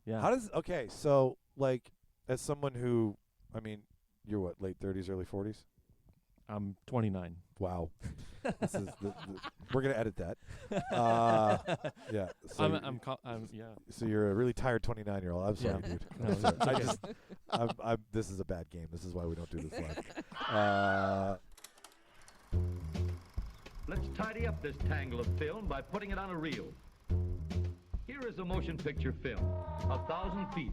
Yeah. So like, as someone who, I mean, you're what, late 30s, early 40s? I'm 29. Wow. This is we're gonna edit that. Yeah. So so you're a really tired 29-year-old. I'm sorry, Yeah. dude. No, I'm sorry. it's okay. This is a bad game. This is why we don't do this live. Let's tidy up this tangle of film by putting it on a reel. Here is a motion picture film, 1,000 feet,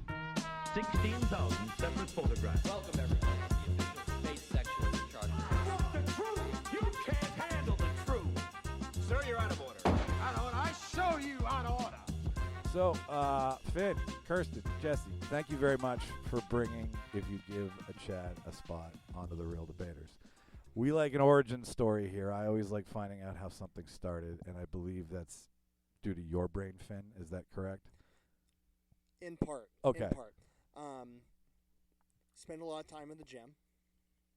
16,000 separate photographs. Welcome, everybody, to the official space section of the chart. The truth! You can't handle the truth! Sir, you're out of order. Out of order. I show you out of order. So, Finn, Kirsten, Jesse, thank you very much for bringing If You Give a Chad a Spot onto The Real Debaters. We like an origin story here. I always like finding out how something started, and I believe that's due to your brain, Finn. Is that correct? In part. Okay. In part. Spend a lot of time in the gym.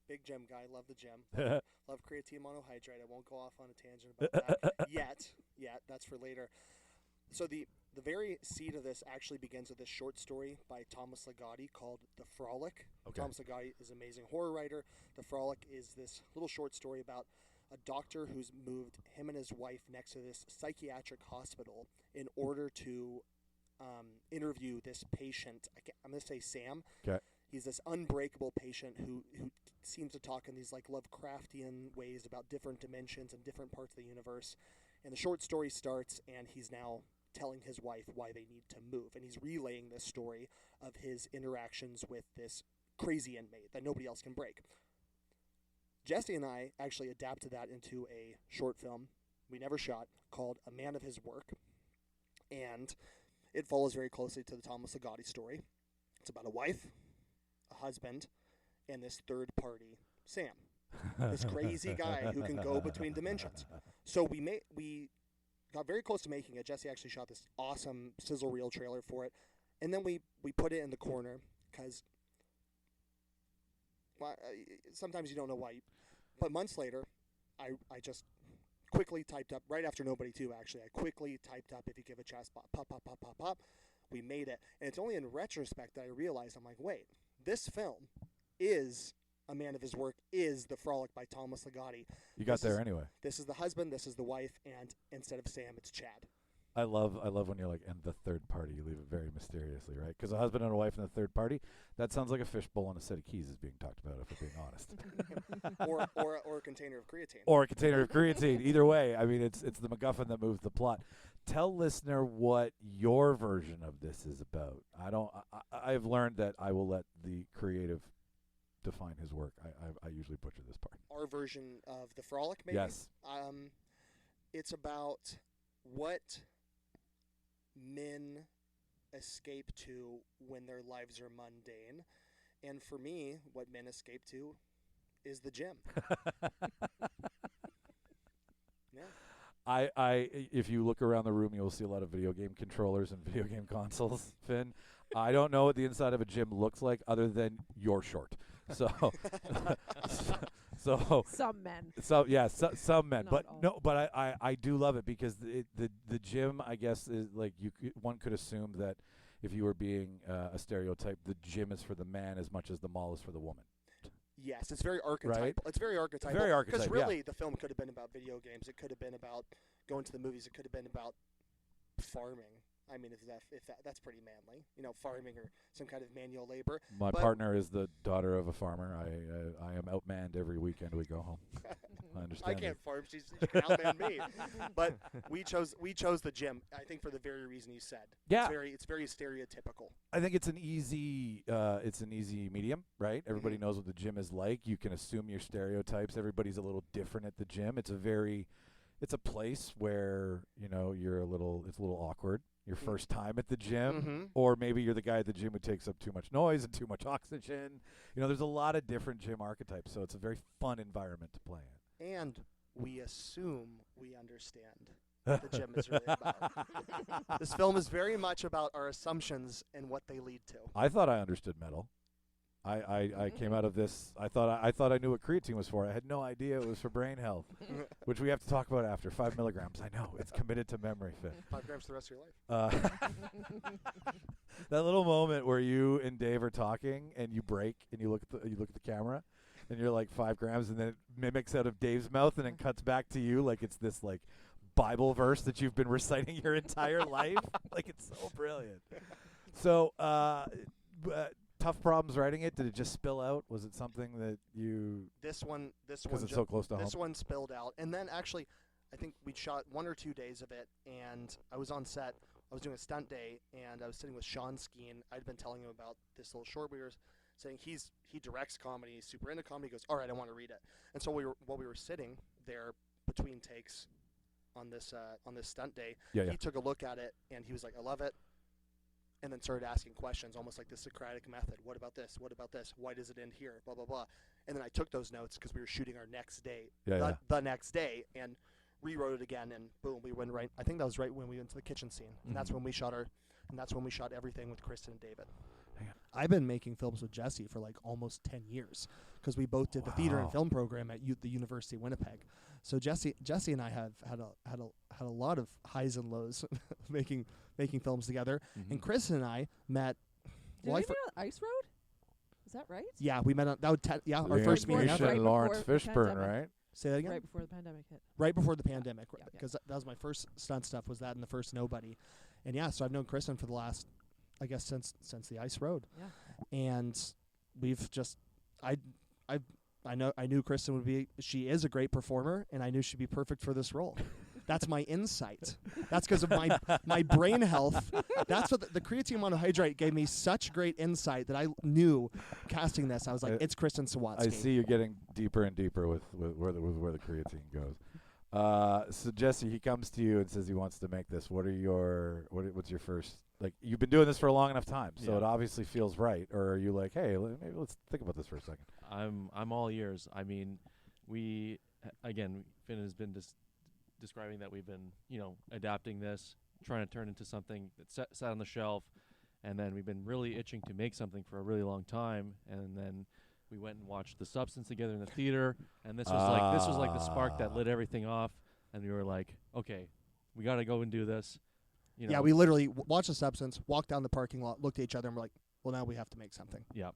Big gym guy. Love the gym. Love creatine monohydrate. I won't go off on a tangent about that yet. That's for later. So the very seed of this actually begins with this short story by Thomas Ligotti called The Frolic. Okay. Thomas Ligotti is an amazing horror writer. The Frolic is this little short story about a doctor who's moved him and his wife next to this psychiatric hospital in order to interview this patient. I'm going to say Sam. Okay. He's this unbreakable patient who seems to talk in these like Lovecraftian ways about different dimensions and different parts of the universe. And the short story starts, and he's now telling his wife why they need to move. And he's relaying this story of his interactions with this crazy inmate that nobody else can break. Jesse and I actually adapted that into a short film we never shot called A Man of His Work. And it follows very closely to the Thomas Ligotti story. It's about a wife, a husband, and this third party, Sam. This crazy guy who can go between dimensions. So we got very close to making it. Jesse actually shot this awesome sizzle reel trailer for it. And then we put it in the corner because sometimes you don't know why. But months later, I just quickly typed up, right after Nobody 2 actually, I quickly typed up If You Give a Chad Spot, pop. We made it. And it's only in retrospect that I realized, I'm like, wait, this film is A Man of His Work, is The Frolic by Thomas Ligotti. You got there anyway. This is the husband, this is the wife, and instead of Sam, it's Chad. I love when you're like, and the third party, you leave it very mysteriously, right? Because a husband and a wife and the third party, that sounds like a fishbowl and a set of keys is being talked about, if we're being honest. or a container of creatine. Or a container of creatine. Either way, I mean, it's the MacGuffin that moves the plot. Tell listener what your version of this is about. I've learned that I will let the creative define his work. I usually butcher this part. Our version of The Frolic, maybe? Yes. It's about what men escape to when their lives are mundane. And for me, what men escape to is the gym. Yeah. If you look around the room, you'll see a lot of video game controllers and video game consoles, Finn. I don't know what the inside of a gym looks like other than you're short. So some men. Some men. Not But all. no, but I do love it because the gym, I guess, is like one could assume that if you were being a stereotype, the gym is for the man as much as the mall is for the woman. Yes, it's very archetypal. Right? It's very archetypal. Very archetypal, because really, yeah. the film could have been about video games. It could have been about going to the movies. It could have been about farming. I mean, if that's pretty manly, farming or some kind of manual labor. My partner is the daughter of a farmer. I am outmanned every weekend we go home. I understand. I can't farm. She can outman me. But we chose the gym. I think for the very reason you said. Yeah. It's very stereotypical. I think it's an easy medium, right? Everybody knows what the gym is like. You can assume your stereotypes. Everybody's a little different at the gym. It's a place where it's a little awkward. Your first time at the gym, or maybe you're the guy at the gym who takes up too much noise and too much oxygen. There's a lot of different gym archetypes, so it's a very fun environment to play in. And we assume we understand what the gym is really about. This film is very much about our assumptions and what they lead to. I thought I understood metal. I came out of this. I thought I knew what creatine was for. I had no idea it was for brain health, which we have to talk about after. 5 milligrams. I know it's committed to memory. Fit. 5 grams for the rest of your life. That little moment where you and Dave are talking and you break and you look at the camera, and you're like 5 grams, and then it mimics out of Dave's mouth and then cuts back to you like it's this like Bible verse that you've been reciting your entire life. Like it's so brilliant. So. Tough problems writing it. Did it just spill out? Was it something that you? This one, because it's so close to home. This one spilled out, and then actually, I think we shot 1 or 2 days of it, and I was on set. I was doing a stunt day, and I was sitting with Sean Skeen. I'd been telling him about this little short we were saying. He directs comedy. He's super into comedy. He goes, all right, I want to read it. And so while we were sitting there between takes on this stunt day, he took a look at it, and he was like, I love it. And then started asking questions, almost like the Socratic method. What about this? What about this? Why does it end here? Blah, blah, blah. And then I took those notes because we were shooting our next day, the next day, and rewrote it again. And boom, we went right. I think that was right when we went to the kitchen scene, and that's when we shot everything with Kristen and David. I've been making films with Jesse for like almost 10 years because we both did the theater and film program at the University of Winnipeg. So Jesse and I have had a lot of highs and lows making films together. Mm-hmm. And Kristen and I met. Did we meet on Ice Road? Is that right? Yeah, we met on that. Our first meeting ever. Right Lawrence Fishburne, right? Say that again. Right before the pandemic hit. Right before the pandemic, because that was my first stunt stuff. Was that and the first Nobody, and so I've known Kristen for the last, I guess since the Ice Road. Yeah. And we've just I knew Kristen would be. She is a great performer, and I knew she'd be perfect for this role. That's my insight. That's because of my brain health. That's what the creatine monohydrate gave me such great insight that I knew casting this. I was like, it's Kristen Sawatzky. I see you're getting deeper and deeper with where the creatine goes. So Jesse, he comes to you and says he wants to make this. What's your first? Like, you've been doing this for a long enough time, so it obviously feels right. Or are you like, hey, maybe let's think about this for a second? I'm all ears. I mean, Finn has been describing that we've been, adapting this, trying to turn into something that sat on the shelf, and then we've been really itching to make something for a really long time, and then we went and watched The Substance together in the theater, and this was like the spark that lit everything off, and we were like, okay, we got to go and do this. Yeah, we literally watched The Substance, walked down the parking lot, looked at each other, and we're like, well, now we have to make something. Yeah.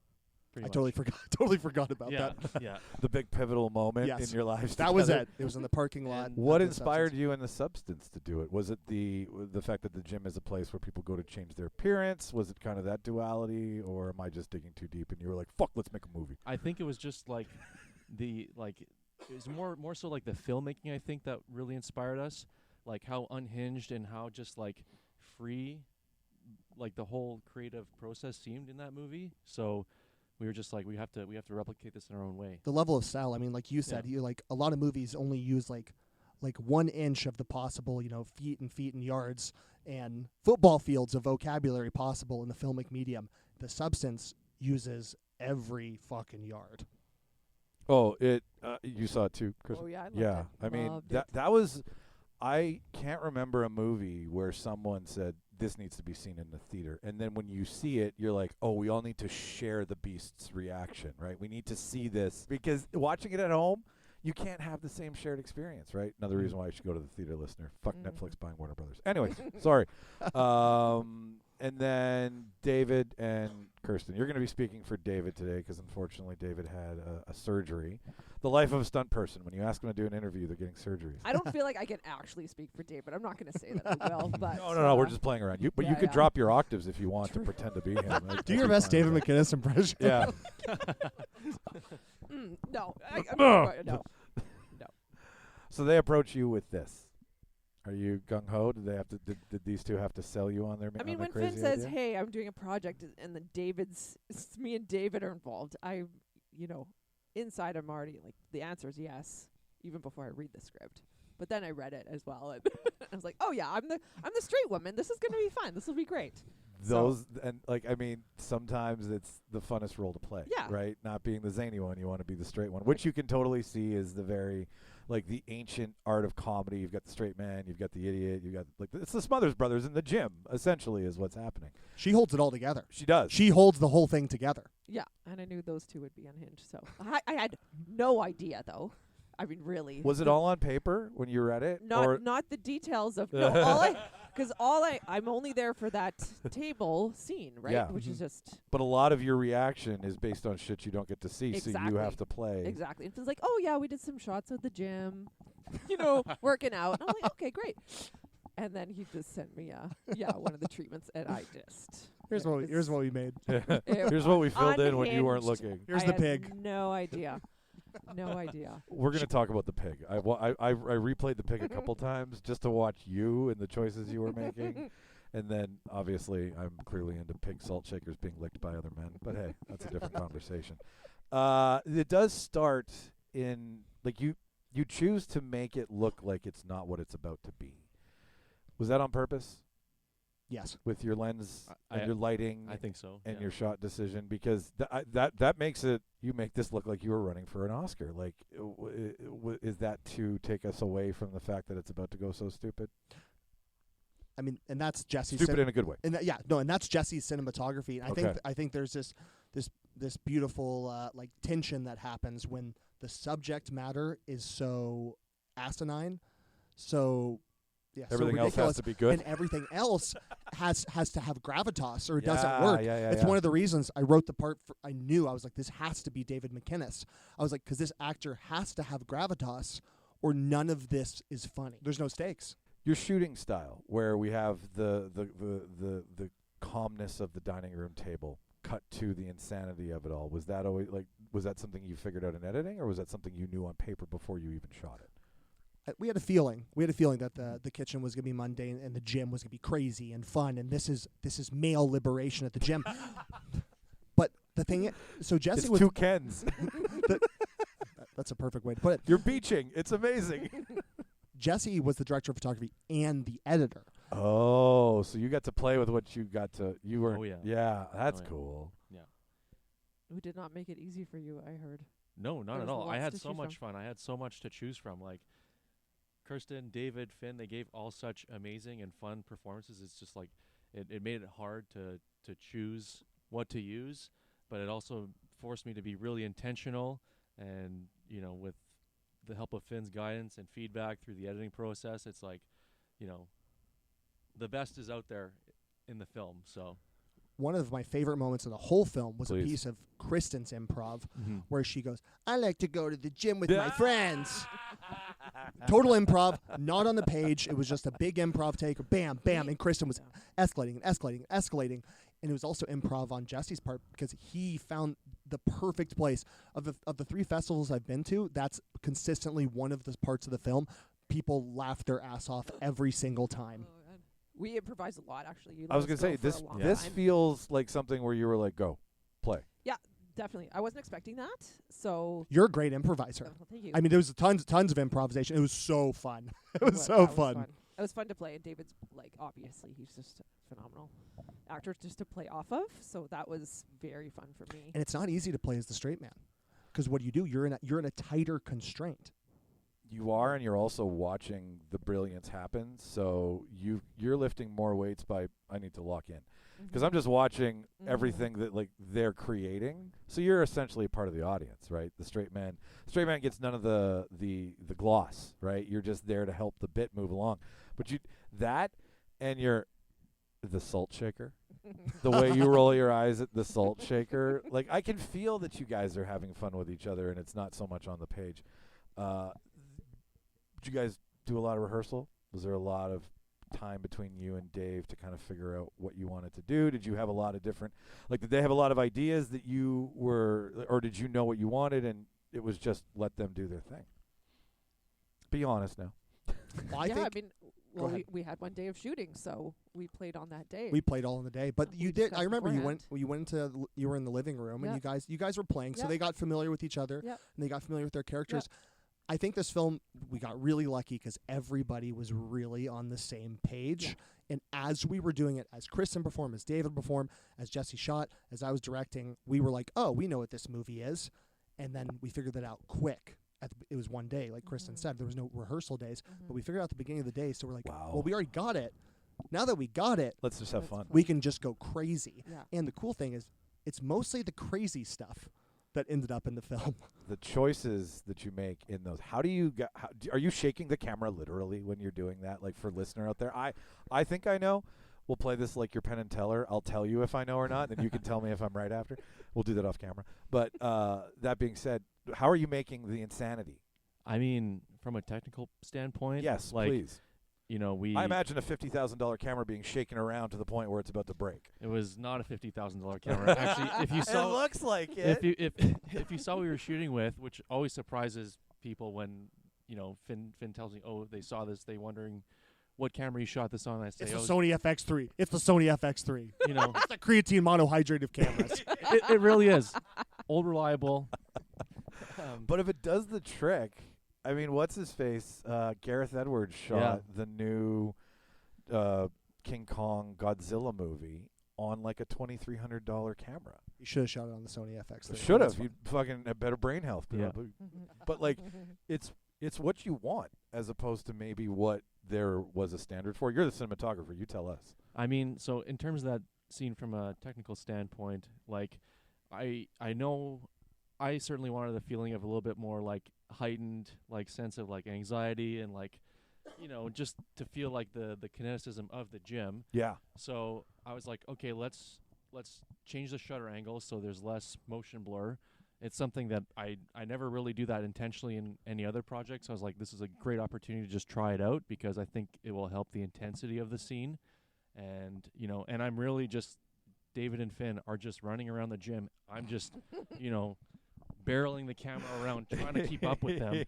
I totally forgot about that. Yeah. The big pivotal moment in your lives. That was it. It was in the parking lot. What inspired you in The Substance to do it? Was it the fact that the gym is a place where people go to change their appearance? Was it kind of that duality, or am I just digging too deep and you were like, fuck, let's make a movie? I think it was just like it was more so like the filmmaking, I think, that really inspired us. Like how unhinged and how just like free like the whole creative process seemed in that movie. So we were just like, we have to replicate this in our own way. The level of style, I mean, like you said, you like a lot of movies only use like 1 inch of the possible, feet and yards and football fields of vocabulary possible in the filmic medium. The Substance uses every fucking yard. Oh, you saw it too, Chris? Oh yeah, I loved it. I mean Loved that was. I can't remember a movie where someone said this needs to be seen in the theater, and then when you see it, you're like, oh, we all need to share the beast's reaction, right? We need to see this, because watching it at home, you can't have the same shared experience, right? Another reason why you should go to the theater, listener. Fuck Netflix buying Warner Brothers. Anyways, sorry. And then David and Kirsten. You're going to be speaking for David today because, unfortunately, David had a surgery. The life of a stunt person. When you ask them to do an interview, they're getting surgeries. I don't feel like I can actually speak for David. I'm not going to say that I will. But No, we're just playing around. You could drop your octaves if you want to pretend to be him. Do your best David McInnes impression. Yeah. No. No. So they approach you with this. Are you gung ho? Did they have to? Did these two have to sell you on their? I mean, when crazy Finn says, idea? "Hey, I'm doing a project," and then me and David are involved, inside I'm already like the answer is yes, even before I read the script. But then I read it as well, and I was like, "Oh yeah, I'm the straight woman. This is gonna be fun. This will be great." Sometimes it's the funnest role to play. Yeah. Right. Not being the zany one, you want to be the straight one, which you can totally see is the very. Like the ancient art of comedy. You've got the straight man, you've got the idiot, you've got it's the Smothers Brothers in the gym, essentially, is what's happening. She holds it all together. She does. She holds the whole thing together. Yeah, and I knew those two would be unhinged. So I had no idea, though. I mean, really. Was it all on paper when you read it? or Not the details of because I'm only there for that table scene, right? Yeah. Which is just But a lot of your reaction is based on shit you don't get to see, so you Exactly. have to play. exactly. It was like, oh yeah, we did some shots of the gym, working out. And I'm like, okay, great. And then he just sent me one of the treatments, and I just Here's what we made. Here's what we filled in when you weren't unhinged. looking. Here's I the had pig. No idea. No idea. We're going to talk about the pig. I replayed the pig a couple times just to watch you and the choices you were making. And then, obviously, I'm clearly into pig salt shakers being licked by other men. But, hey, that's a different conversation. It does start in, like, you choose to make it look like it's not what it's about to be. Was that on purpose? Yes. With your lens and your lighting I think so. and yeah. your shot decision? Because that makes it, you make this look like you were running for an Oscar. Like, is that to take us away from the fact that it's about to go so stupid? I mean, and that's Jesse's Stupid in a good way. and and that's Jesse's cinematography. And I think there's this beautiful like tension that happens when the subject matter is so asinine, so Everything so else has to be good. and everything else has to have gravitas, or it doesn't Yeah, work. yeah, It's yeah. one of the reasons I wrote the part. I knew I was like, this has to be David McInnes. I was like, because this actor has to have gravitas, or none of this is funny. There's no stakes. Your shooting style, where we have the calmness of the dining room table cut to the insanity of it all, was that always was that something you figured out in editing, or was that something you knew on paper before you even shot it? We had a feeling. We had a feeling that the kitchen was going to be mundane and the gym was going to be crazy and fun, and this is male liberation at the gym. But the thing, so Jesse It's was two Kens. that's a perfect way to put it. You're beaching. It's amazing. Jesse was the director of photography and the editor. Oh, so you got to play with what you got to. You were. Oh, yeah. Yeah, that's Oh, yeah. cool. We did not make it easy for you, I heard. No, not There at was all. I lots had to so choose much from. fun. I had so much to choose from. Like Kirsten, David, Finn, they gave all such amazing and fun performances. It's just like it made it hard to choose what to use, but it also forced me to be really intentional and, with the help of Finn's guidance and feedback through the editing process, it's like, the best is out there in the film. So One of my favorite moments of the whole film was Please. a piece of Kristen's improv where she goes, I like to go to the gym with my friends. Total improv, not on the page. It was just a big improv take. Bam, bam. And Kristen was escalating and escalating and escalating. And it was also improv on Jesse's part because he found the perfect place. Of the 3 festivals I've been to, that's consistently one of the parts of the film. People laugh their ass off every single time. We improvised a lot, actually. You I was let gonna us say go for a long this time. feels like something where you were like, go, play. Yeah, definitely. I wasn't expecting that, so You're a great improviser. well, thank you. I mean, there was tons of improvisation. It was so fun. It was so that was fun. It was fun to play, and David's obviously he's just a phenomenal actor just to play off of. So that was very fun for me. And it's not easy to play as the straight man, because what do? You're in a tighter constraint. You are, and you're also watching the brilliance happen. So you're lifting more weights by I need to lock in, because I'm just watching everything that they're creating. So you're essentially a part of the audience, right? The straight man gets none of the gloss, right? You're just there to help the bit move along. But the salt shaker, the way you roll your eyes at the salt shaker, I can feel that you guys are having fun with each other, and it's not so much on the page. Did you guys do a lot of rehearsal? Was there a lot of time between you and Dave to kind of figure out what you wanted to do? Did you have a lot of different, did they have a lot of ideas that you were, or did you know what you wanted and it was just let them do their thing? Be honest now. Well, I think mean, Go ahead. we had one day of shooting, so we played on that day. we played all in the day, but We you did. I discussed remember beforehand. you were in the living room, and Yeah. you guys were playing, so Yeah. they got familiar with each other, Yep. and they got familiar with their characters. I think this film, we got really lucky because everybody was really on the same page. Yeah. And as we were doing it, as Kristen performed, as David performed, as Jesse shot, as I was directing, we were like, oh, we know what this movie is. And then we figured that out quick. It was one day, like Kristen said. There was no rehearsal days. But we figured out at the beginning of the day, so we're like, Wow. well, we already got it. Now that we got it, Let's just have That's fun. we can just go crazy. Yeah. And the cool thing is, it's mostly the crazy stuff that ended up in the film. The choices that you make in those. How do you get? Are you shaking the camera literally when you're doing that? Like for listener out there, I think I know. We'll play this like your Penn and Teller. I'll tell you if I know or not, and then you can tell me if I'm right after. We'll do that off camera. But that being said, how are you making the insanity? I mean, from a technical standpoint, Yes, like, please. you know, I imagine a $50,000 camera being shaken around to the point where it's about to break. it was not a $50,000 camera. Actually, if you saw, it looks like it. if you saw what we were shooting with, which always surprises people when, you know, Finn tells me, oh, they saw this, they wondering what camera you shot this on. I say, It's the Sony FX3. It's the Sony FX3. you know, It's the creatine monohydrative cameras. it really is old, reliable. But if it does the trick, I mean, what's his face? Gareth Edwards shot the new King Kong Godzilla movie on like a $2,300 camera. You should have shot it on the Sony FX3. Should have. You fucking had better brain health. Yeah. But like, it's what you want as opposed to maybe what there was a standard for. You're the cinematographer. You tell us. I mean, so in terms of that scene from a technical standpoint, like, I know I certainly wanted the feeling of a little bit more like heightened like sense of like anxiety and like, you know, just to feel like the kineticism of the gym. Yeah. So I was like, okay, let's change the shutter angle so there's less motion blur. It's something that I never really do that intentionally in any other project. So I was like, this is a great opportunity to just try it out because I think it will help the intensity of the scene. And, you know, and I'm really just, David and Finn are just running around the gym. I'm just, you know, barreling the camera around, trying to keep up with them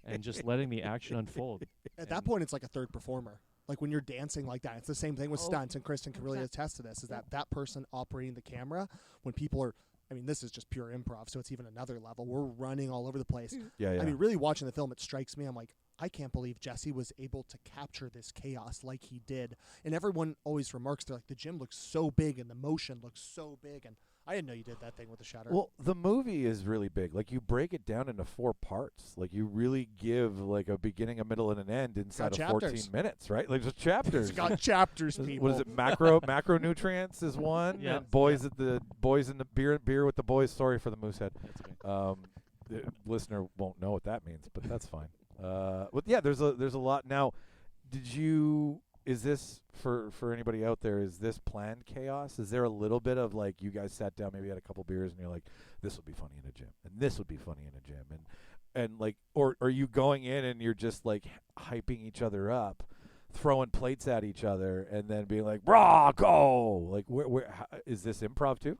and just letting the action unfold. At that point, it's like a third performer. Like when you're dancing like that, it's the same thing with stunts, and Kristen can really attest to this, is that person operating the camera, when people are, I mean, this is just pure improv, so it's even another level. We're running all over the place. Yeah. I mean, really watching the film, it strikes me, I'm like, I can't believe Jesse was able to capture this chaos like he did. And everyone always remarks, they're like, the gym looks so big and the motion looks so big. And I didn't know you did that thing with the shutter. Well, the movie is really big. Like, you break it down into 4 parts. Like, you really give, like, a beginning, a middle, and an end inside of 14 minutes, right? Like, just chapters. It's got chapters, people. What is it? Macronutrients is one. Yeah. And boys in the beer with the boys. Sorry for the moose head. That's okay. The listener won't know what that means, but that's fine. But yeah, there's a lot. Now, is this for anybody out there, is this planned chaos? Is there a little bit of like, you guys sat down, maybe had a couple beers, and you're like, this would be funny in a gym, and this would be funny in a gym, and like, or are you going in and you're just like hyping each other up, throwing plates at each other, and then being like, "Raw, go!" Like, is this improv too?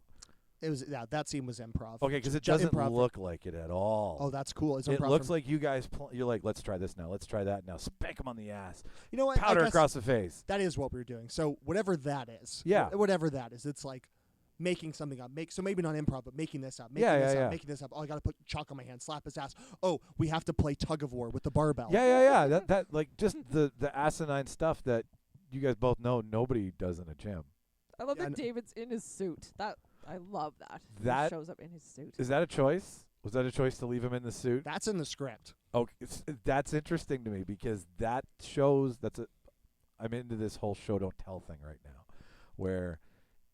It was, yeah, that scene was improv. Okay, because it Just doesn't improv. look like it at all. Oh, that's cool. It's It improv looks from- like you guys, you're like, let's try this now, let's try that now, spank him on the ass, you know what? I powder guess across the face. that is what we were doing. So whatever that is, Yeah. whatever that is, it's like making something up. So maybe not improv, but making this up. Making Yeah, this yeah, up, yeah. making this up. Oh, I got to put chalk on my hand, slap his ass. Oh, we have to play tug of war with the barbell. Yeah. That like just the asinine stuff that you guys both know nobody does in a gym. I love Yeah, that David's in his suit. I love that. That- he shows up in his suit. Is that a choice? Was that a choice to leave him in the suit? That's in the script. Okay, that's interesting to me because that shows I'm into this whole show don't tell thing right now, where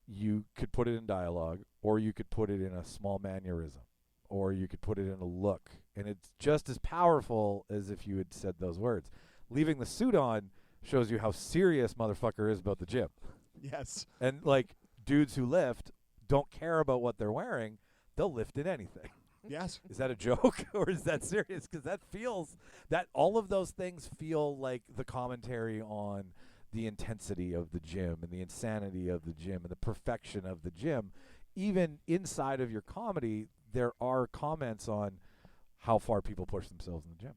you could put it in dialogue, or you could put it in a small mannerism, or you could put it in a look, and it's just as powerful as if you had said those words. Leaving the suit on shows you how serious motherfucker is about the gym, Yes. and like dudes who lift don't care about what they're wearing; they'll lift in anything. Yes. Is that a joke or is that serious? Because that feels that all of those things feel like the commentary on the intensity of the gym and the insanity of the gym and the perfection of the gym. Even inside of your comedy, there are comments on how far people push themselves in the gym.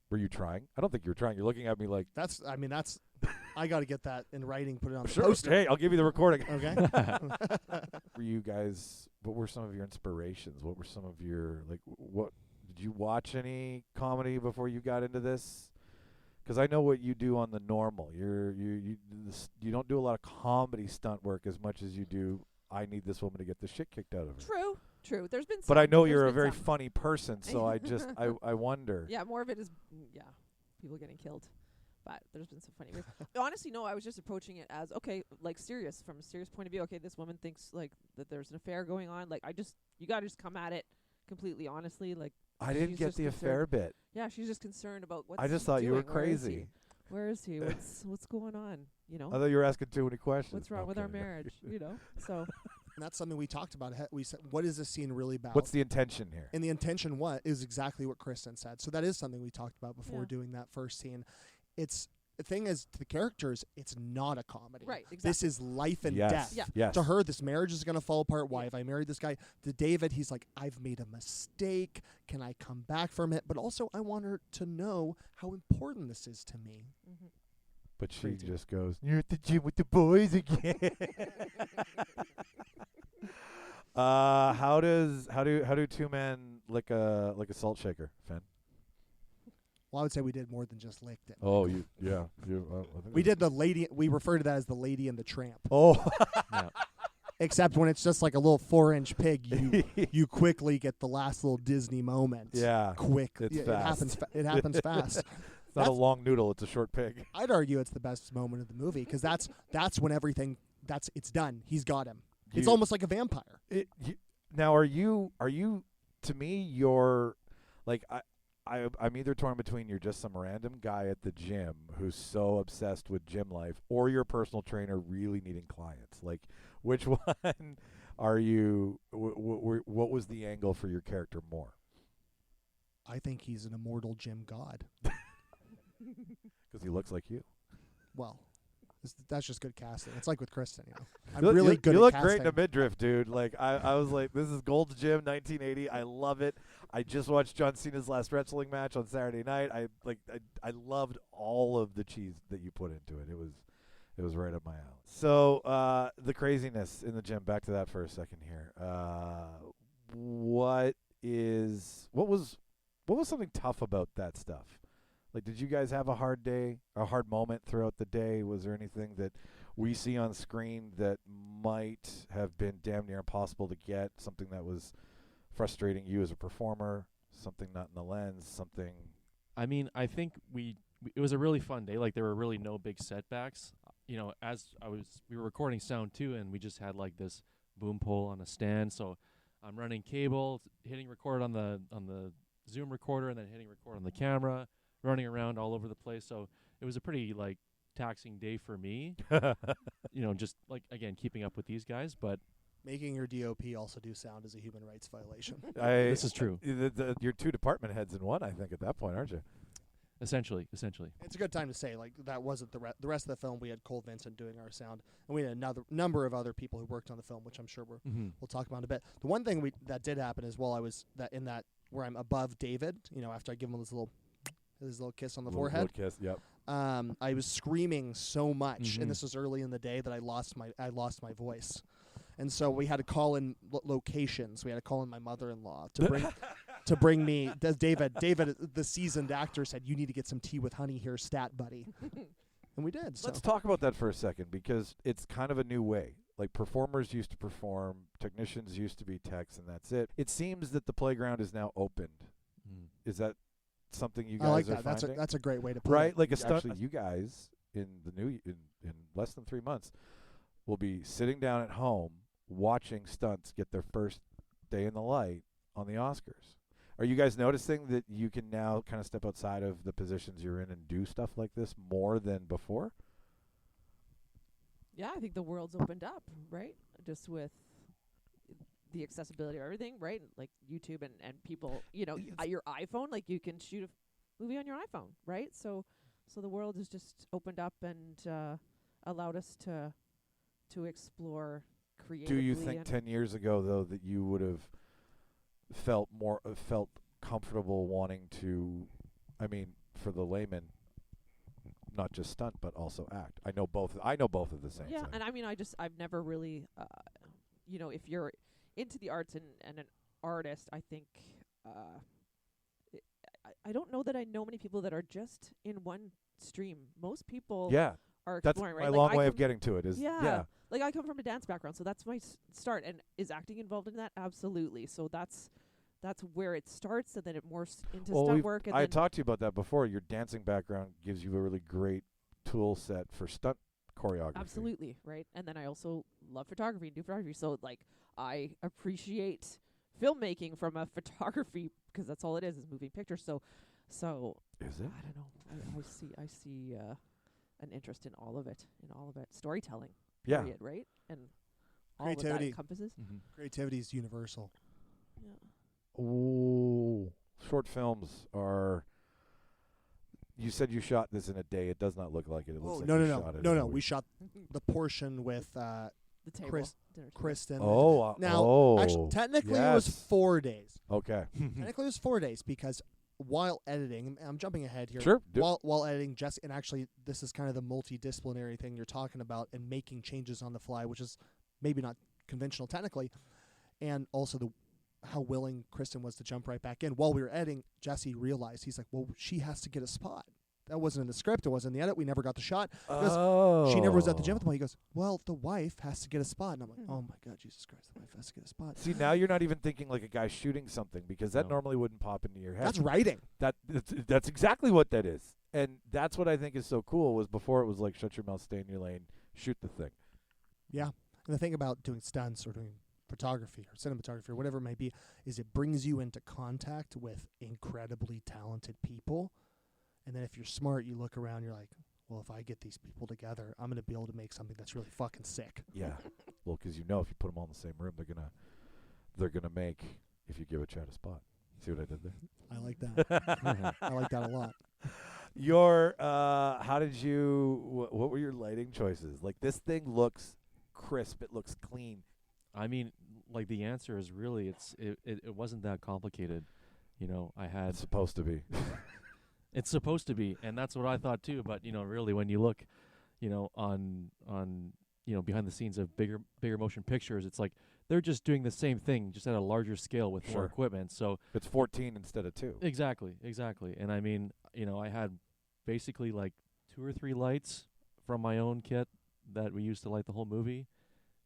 Were you trying? I don't think you were trying. You're looking at me like, That's. I got to get that in writing. Put it on the sure. poster. Hey, I'll give you the recording. Okay. For you guys, what were some of your inspirations? What were some of your what did you watch any comedy before you got into this? Because I know what you do on the normal. You don't do a lot of comedy stunt work as much as you do. I need this woman to get the shit kicked out of her. True. There's been some. But I know there's you're a been very some. funny person, so I wonder. Yeah, more of it is, people getting killed. But there's been some funny ways. Honestly, no, I was just approaching it as, okay, like serious, from a serious point of view. Okay, this woman thinks like that there's an affair going on. Like you gotta just come at it completely honestly. Like I didn't she's get just the affair bit. Yeah, she's just concerned about what's I just he thought you were doing? Where is he? crazy. Where is he? What's going on? You know? I thought you were asking too many questions. What's wrong with our marriage? You know? So And that's something we talked about. We said, what is this scene really about? What's the intention here? And the intention is exactly what Kristen said. So that is something we talked about before doing that first scene. The thing is, to the characters, it's not a comedy. Right, exactly. This is life and Yes. death. Yeah. Yes. To her, this marriage is going to fall apart. Why have I married this guy? To David, he's like, I've made a mistake. Can I come back from it? But also, I want her to know how important this is to me. mm-hmm. But she Crazy. just goes, "You're at the gym with the boys again." How do two men lick a salt shaker, Finn? Well, I would say we did more than just licked it. Oh, I think We did the lady. We refer to that as the Lady and the Tramp. Oh, Except when it's just like a little 4-inch pig, you quickly get the last little Disney moment. yeah. Quick. It's It fast. happens. It happens fast. It's not a long noodle; it's a short pig. I'd argue it's the best moment of the movie because that's when everything it's done. He's got him. It's You- almost like a vampire. Now, are you? To me, you're like I'm either torn between you're just some random guy at the gym who's so obsessed with gym life, or you're a personal trainer really needing clients. Like, which one are you? What was the angle for your character more? I think he's an immortal gym god. Because he looks like you. Well, that's just good casting. It's like with Kristen, you know. I'm You look- really you, good You at look casting. great in a midriff, dude. Like I was like, this is Gold's Gym, 1980. I love it. I just watched John Cena's last wrestling match on Saturday night. I loved all of the cheese that you put into it. It was right up my alley. So the craziness in the gym. Back to that for a second here. What was something tough about that stuff? Like, did you guys have a hard day, a hard moment throughout the day? Was there anything that we see on screen that might have been damn near impossible to get? Something that was frustrating you as a performer? Something not in the lens? Something? I mean, I think it was a really fun day. Like, there were really no big setbacks. You know, we were recording sound too, and we just had like this boom pole on a stand. So I'm running cable, hitting record on the Zoom recorder, and then hitting record on the camera, running around all over the place. So it was a pretty like taxing day for me. You know, just like, again, keeping up with these guys. But Making your DOP also do sound is a human rights violation. this is true. You're two department heads in one, I think, at that point, aren't you? Essentially. It's a good time to say, like, that wasn't the rest of the film. We had Cole Vincent doing our sound, and we had another number of other people who worked on the film, which I'm sure we'll talk about in a bit. The one thing that did happen is while I was where I'm above David, you know, after I give him his little kiss on the forehead. Little kiss, yep. I was screaming so much, Mhm. and this was early in the day, that I lost my voice, and so we had to call in locations. We had to call in my mother-in-law to bring me. David, the seasoned actor, said, "You need to get some tea with honey here, stat buddy," and we did. So. Let's talk about that for a second, because it's kind of a new way. Like, performers used to perform, technicians used to be techs, and that's it. It seems that the playground is now opened. Is that something you guys I like are that. finding? That's a great way to put right, it. like a stunt. Actually, you guys in less than 3 months will be sitting down at home watching stunts get their first day in the light on the Oscars. Are you guys noticing that you can now kind of step outside of the positions you're in and do stuff like this more than before? Yeah, I think the world's opened up, right? Just with the accessibility of everything, right? Like YouTube and people, you know, your iPhone, like you can shoot a movie on your iPhone, right? So the world has just opened up and allowed us to explore creatively. Do you think 10 years ago, though, that you would have felt comfortable wanting to, I mean, for the layman, not just stunt but also act? I know both at the same time. Yeah, and I mean, I've never really, you know, if you're into the arts and an artist, I think I don't know that I know many people that are just in one stream. Most people are That's exploring, my right? long way of getting to it. Like, I come from a dance background, so that's my start. And is acting involved in that? Absolutely. So that's that's where it starts, and then it morphs into Well, stunt work. And I then talked to you about that before. Your dancing background gives you a really great tool set for stunt choreography. absolutely, right? And then I also love photography and do photography. So like I appreciate filmmaking from a photography, because that's all it is moving pictures. So Is it? I don't know. I see an interest in all of it, storytelling. Yeah. Period, right? And all of that Creativity. encompasses. Mm-hmm. Creativity is universal. Yeah. Ooh, short films are. You said you shot this in a day. It does not look like it. It looks like no, you no, shot it no, in a no. We week. shot the portion with The table. Chris- dinner table. Kristen. Oh, Now, actually, technically it was yes. 4 days. Okay. Technically it was 4 days because while editing, I'm jumping ahead here. Sure. While editing, Jesse, and actually this is kind of the multidisciplinary thing you're talking about, and making changes on the fly, which is maybe not conventional technically, and also how willing Kristen was to jump right back in. While we were editing, Jesse realized, he's like, well, she has to get a spot. That wasn't in the script. It wasn't in the edit. We never got the shot. Because she never was at the gym at the point. He goes, well, the wife has to get a spot. And I'm like, oh my God, Jesus Christ, the wife has to get a spot. See, now you're not even thinking like a guy shooting something, because that No. normally wouldn't pop into your head. That's writing. That's exactly what that is. And that's what I think is so cool, was before it was like shut your mouth, stay in your lane, shoot the thing. Yeah. And the thing about doing stunts or doing photography or cinematography or whatever it might be is it brings you into contact with incredibly talented people. And then if you're smart, you look around, you're like, well, if I get these people together, I'm going to be able to make something that's really fucking sick. Yeah. Well, because if you put them all in the same room, they're gonna make, if you give a Chad a spot. See what I did there? I like that. I like that a lot. Your how did you? What were your lighting choices? Like, this thing looks crisp. It looks clean. I mean, like, the answer is really it wasn't that complicated. You know, I had It's supposed to be. It's supposed to be, and that's what I thought too. But really, when you look, on behind the scenes of bigger motion pictures, it's like they're just doing the same thing, just at a larger scale with more Sure. equipment. So It's 14 instead of 2. exactly. And I mean, I had basically like 2 or 3 lights from my own kit that we used to light the whole movie.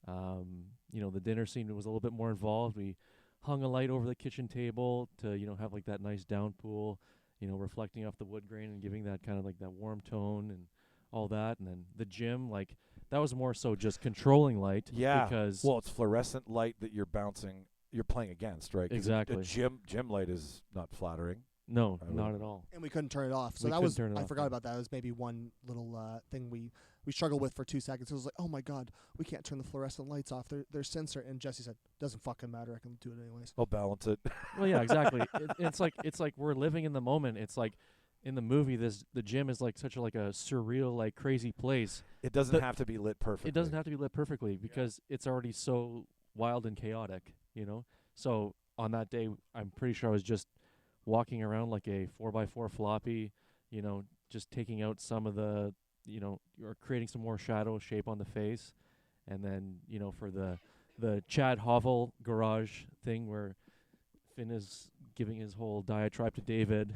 The dinner scene was a little bit more involved. We hung a light over the kitchen table to have like that nice downpool, reflecting off the wood grain and giving that kind of like that warm tone and all that. And then the gym, like, that was more so just controlling light. Yeah. Because Well, it's fluorescent light that you're playing against, right? 'Cause Exactly. A gym light is not flattering. no, I not would- at all. And we couldn't turn it off. So We that couldn't was, turn it I off, forgot no. about that. It was maybe one little thing we struggled with for 2 seconds. It was like, oh my God, we can't turn the fluorescent lights off. They're sensor. And Jesse said, doesn't fucking matter. I can do it anyways. I'll balance it. Well, yeah, exactly. It's like we're living in the moment. It's like in the movie, the gym is like such a surreal, like, crazy place. It doesn't have to be lit perfectly. It doesn't have to be lit perfectly because it's already so wild and chaotic, So on that day, I'm pretty sure I was just walking around like a 4x4 floppy, just taking out some of the, or creating some more shadow shape on the face. And then, for the Chad Hovel garage thing where Finn is giving his whole diatribe to David.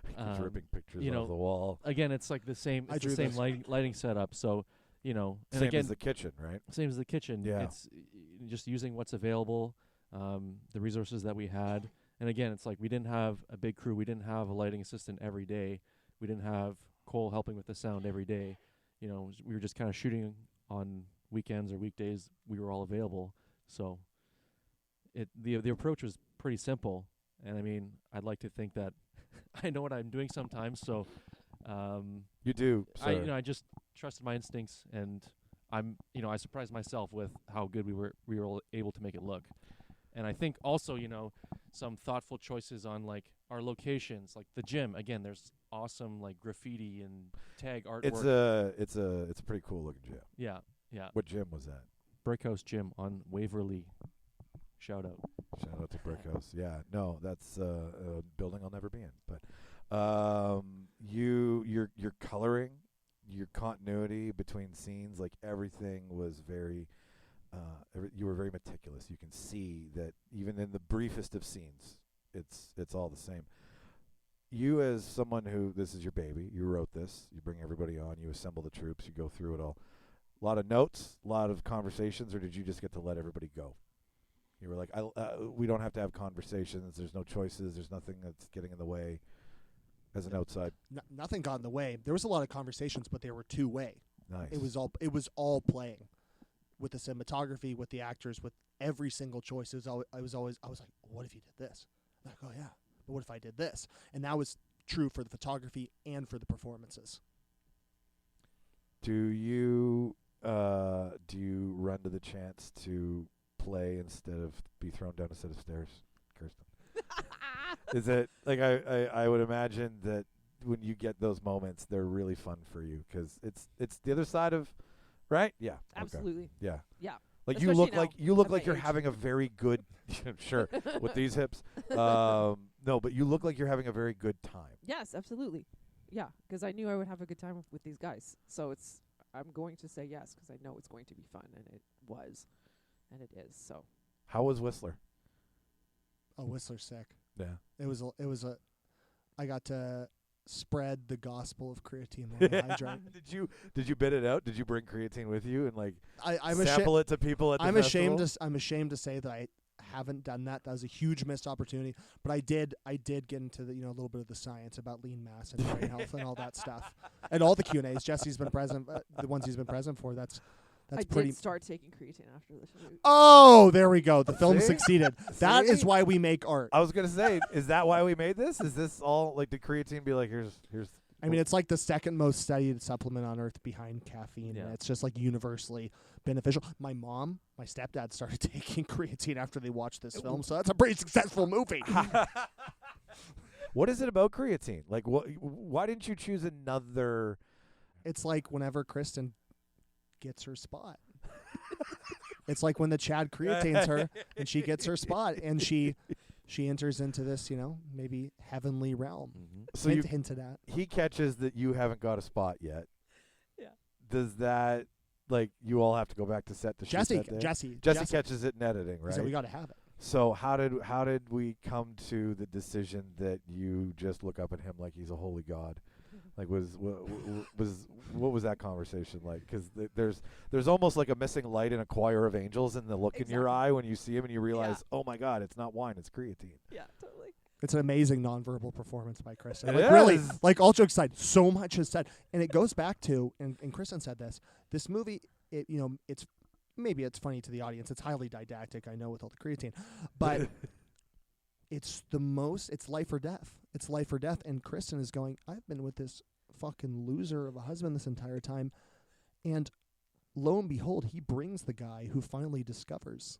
Keeps ripping pictures you know, off the wall. Again, it's like the same. I It's the drew same this. lighting setup. So, and Same again, as the kitchen, right? same as the kitchen. Yeah. It's just using what's available, the resources that we had. And again, it's like we didn't have a big crew. We didn't have a lighting assistant every day. We didn't have Cole helping with the sound every day. We were just kind of shooting on weekends or weekdays. We were all available. So the approach was pretty simple. And I mean, I'd like to think that I know what I'm doing sometimes. So You do. Sir. I just trusted my instincts, and I surprised myself with how good we were able to make it look. And I think also, some thoughtful choices on like our locations, like the gym. Again, there's awesome like graffiti and tag artwork. It's a pretty cool looking gym. Yeah. What gym was that? Brickhouse Gym on Waverly. Shout out. Shout out to Brickhouse. Yeah, no, that's a building I'll never be in. But your coloring, your continuity between scenes, like everything was very. You were very meticulous. You can see that even in the briefest of scenes, it's all the same. You, as someone who, this is your baby, you wrote this, you bring everybody on, you assemble the troops, you go through it all. A lot of notes, a lot of conversations, or did you just get to let everybody go? You were like, we don't have to have conversations. There's no choices. There's nothing that's getting in the way. As an outside, Nothing got in the way. There was a lot of conversations, but they were two-way. nice. It was all playing with the cinematography, with the actors, with every single choice. I was like, what if you did this? I'm like, oh yeah, but what if I did this? And that was true for the photography and for the performances. Do you run to the chance to play instead of be thrown down a set of stairs, Kirsten? Is it like I would imagine that when you get those moments, they're really fun for you because it's the other side of, right? Yeah, okay. Absolutely. Yeah. Yeah. Like Especially now, you look at like my you're age. having a very good, sure, with these hips. No, but you look like you're having a very good time. Yes, absolutely. Yeah, because I knew I would have a good time with these guys. So I'm going to say yes because I know it's going to be fun, and it was, and it is. So How was Whistler? Oh, Whistler's sick. Yeah. I got to spread the gospel of creatine monohydrate. Did you bid it out? Did you bring creatine with you and like I'm sample it to people at the festival? I'm ashamed to say that I haven't done that. That was a huge missed opportunity. But I did get into the a little bit of the science about lean mass and brain health and all that stuff. And all the Q&As Jesse's been present, the ones he's been present for. That's I pretty. did start taking creatine after the shoot. Oh, there we go. The film See? succeeded. That is See? why we make art. I was gonna say, is that why we made this? Is this all like did creatine be like here's? I mean, it's like the second most studied supplement on earth behind caffeine, Yeah. and it's just like universally beneficial. My stepdad started taking creatine after they watched this film, so that's a pretty successful movie. What is it about creatine? Like, why didn't you choose another? It's like whenever Kristen gets her spot. It's like when the Chad creatines her and she gets her spot, and she enters into this, maybe heavenly realm. So you Hinted at. he catches that you haven't got a spot yet. Yeah. Does that like you all have to go back to set to shoot that day? Jesse catches it in editing, he right? said we got to have it. So how did we come to the decision that you just look up at him like he's a holy god? Like what was that conversation like? Because there's almost like a missing light in a choir of angels in the look in your Exactly. eye when you see him and you realize, oh my God, it's not wine, it's creatine. Yeah, totally. It's an amazing nonverbal performance by Kristen. It Like really, is. like all jokes aside, so much is said, and it goes back to and Kristen said this movie. It's maybe it's funny to the audience. It's highly didactic, I know, with all the creatine, but it's life or death. It's life or death. And Kristen is going, I've been with this fucking loser of a husband this entire time, and lo and behold, he brings the guy who finally discovers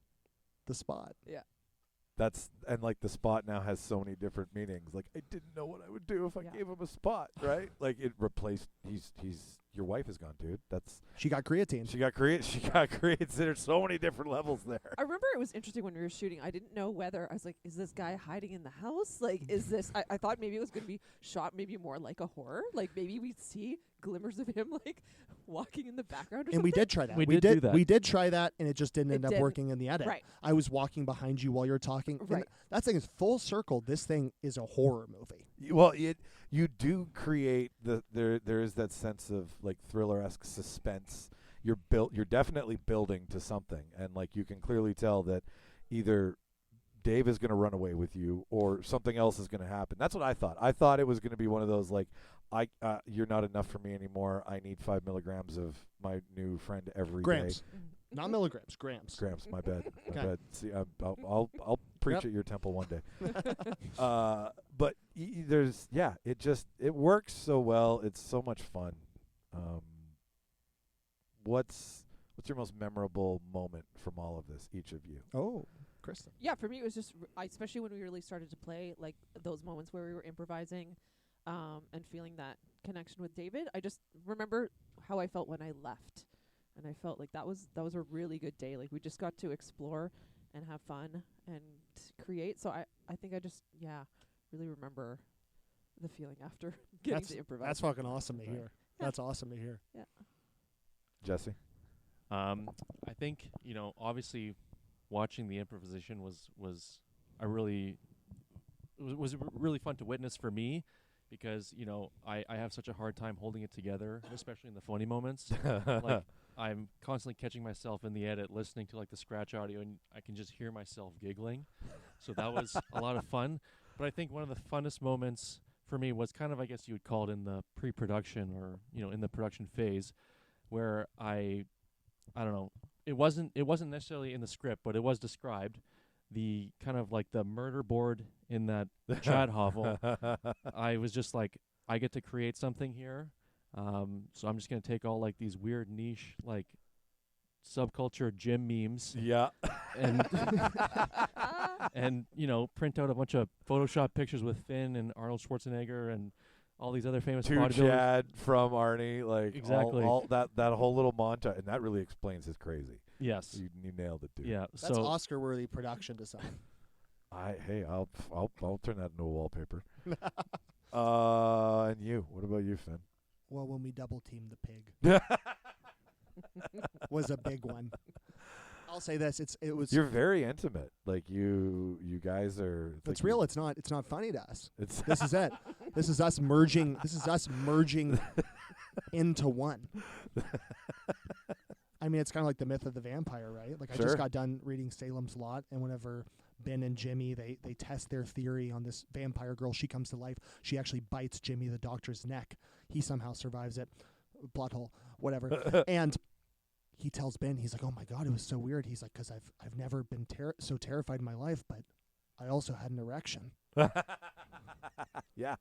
the spot. Yeah. And like the spot now has so many different meanings. Like I didn't know what I would do if I Yeah. gave him a spot, right? Like it replaced. He's your wife is gone, dude. She got creatine. She got created. There's so many different levels there. I remember it was interesting when we were shooting. I didn't know whether I was like, is this guy hiding in the house? Like, is this? I thought maybe it was going to be shot maybe more like a horror. Like maybe we'd see glimmers of him like walking in the background or And something. we did try that. We did do that. We did try that, and it just didn't It end up didn't. working in the edit. Right. I was walking behind you while you were talking. and Right. that thing is full circle. This thing is a horror movie. Well, you do create there is that sense of like thriller-esque suspense. You're definitely building to something, and like you can clearly tell that either Dave is going to run away with you or something else is going to happen. That's what I thought. I thought it was going to be one of those like you're not enough for me anymore. I need 5 milligrams of my new friend every day. Grams. Not milligrams, grams. Grams, my bad. My Okay. bad. See, I'll preach Yep. at your temple one day. But it works so well. It's so much fun. What's your most memorable moment from all of this, each of you? Oh, Kristen. Yeah, for me it was just, especially when we really started to play, like those moments where we were improvising, and feeling that connection with David. I just remember how I felt when I left, and I felt like that was a really good day. Like we just got to explore and have fun and create. So I think I just really remember the feeling after getting to improvise. That's fucking awesome to Right. hear. That's awesome to hear. Yeah. Jesse? I think obviously watching the improvisation was really fun to witness for me because I have such a hard time holding it together, especially in the funny moments. Like I'm constantly catching myself in the edit, listening to like the scratch audio, and I can just hear myself giggling. So that was a lot of fun. But I think one of the funnest moments for me was kind of, I guess you would call it, in the pre-production, or in the production phase, where I don't know, it wasn't necessarily in the script, but it was described. The kind of like the murder board in that Chad hovel. I was just like, I get to create something here. So I'm just gonna take all like these weird niche like subculture gym memes Yeah. and and print out a bunch of Photoshop pictures with Finn and Arnold Schwarzenegger and all these other famous To bodybuilders. Chad from Arnie, like Exactly. all that whole little montage, and that really explains his crazy. Yes. You nailed it, dude. Yeah. That's so Oscar-worthy production design. I'll turn that into a wallpaper. And you, what about you, Finn? Well, when we double teamed the pig was a big one. I'll say this: it was. You're very intimate. Like you guys are. It's real. It's not funny to us. It's This is it. This is us merging. This is us merging into one. I mean, it's kind of like the myth of the vampire, right? Like, I Sure. just got done reading Salem's Lot, and whenever Ben and Jimmy, they test their theory on this vampire girl. She comes to life. She actually bites Jimmy, the doctor's neck. He somehow survives it. Plot hole, whatever. And he tells Ben, he's like, "Oh my God, it was so weird." He's like, "Because I've never been so terrified in my life, but I also had an erection." Yeah.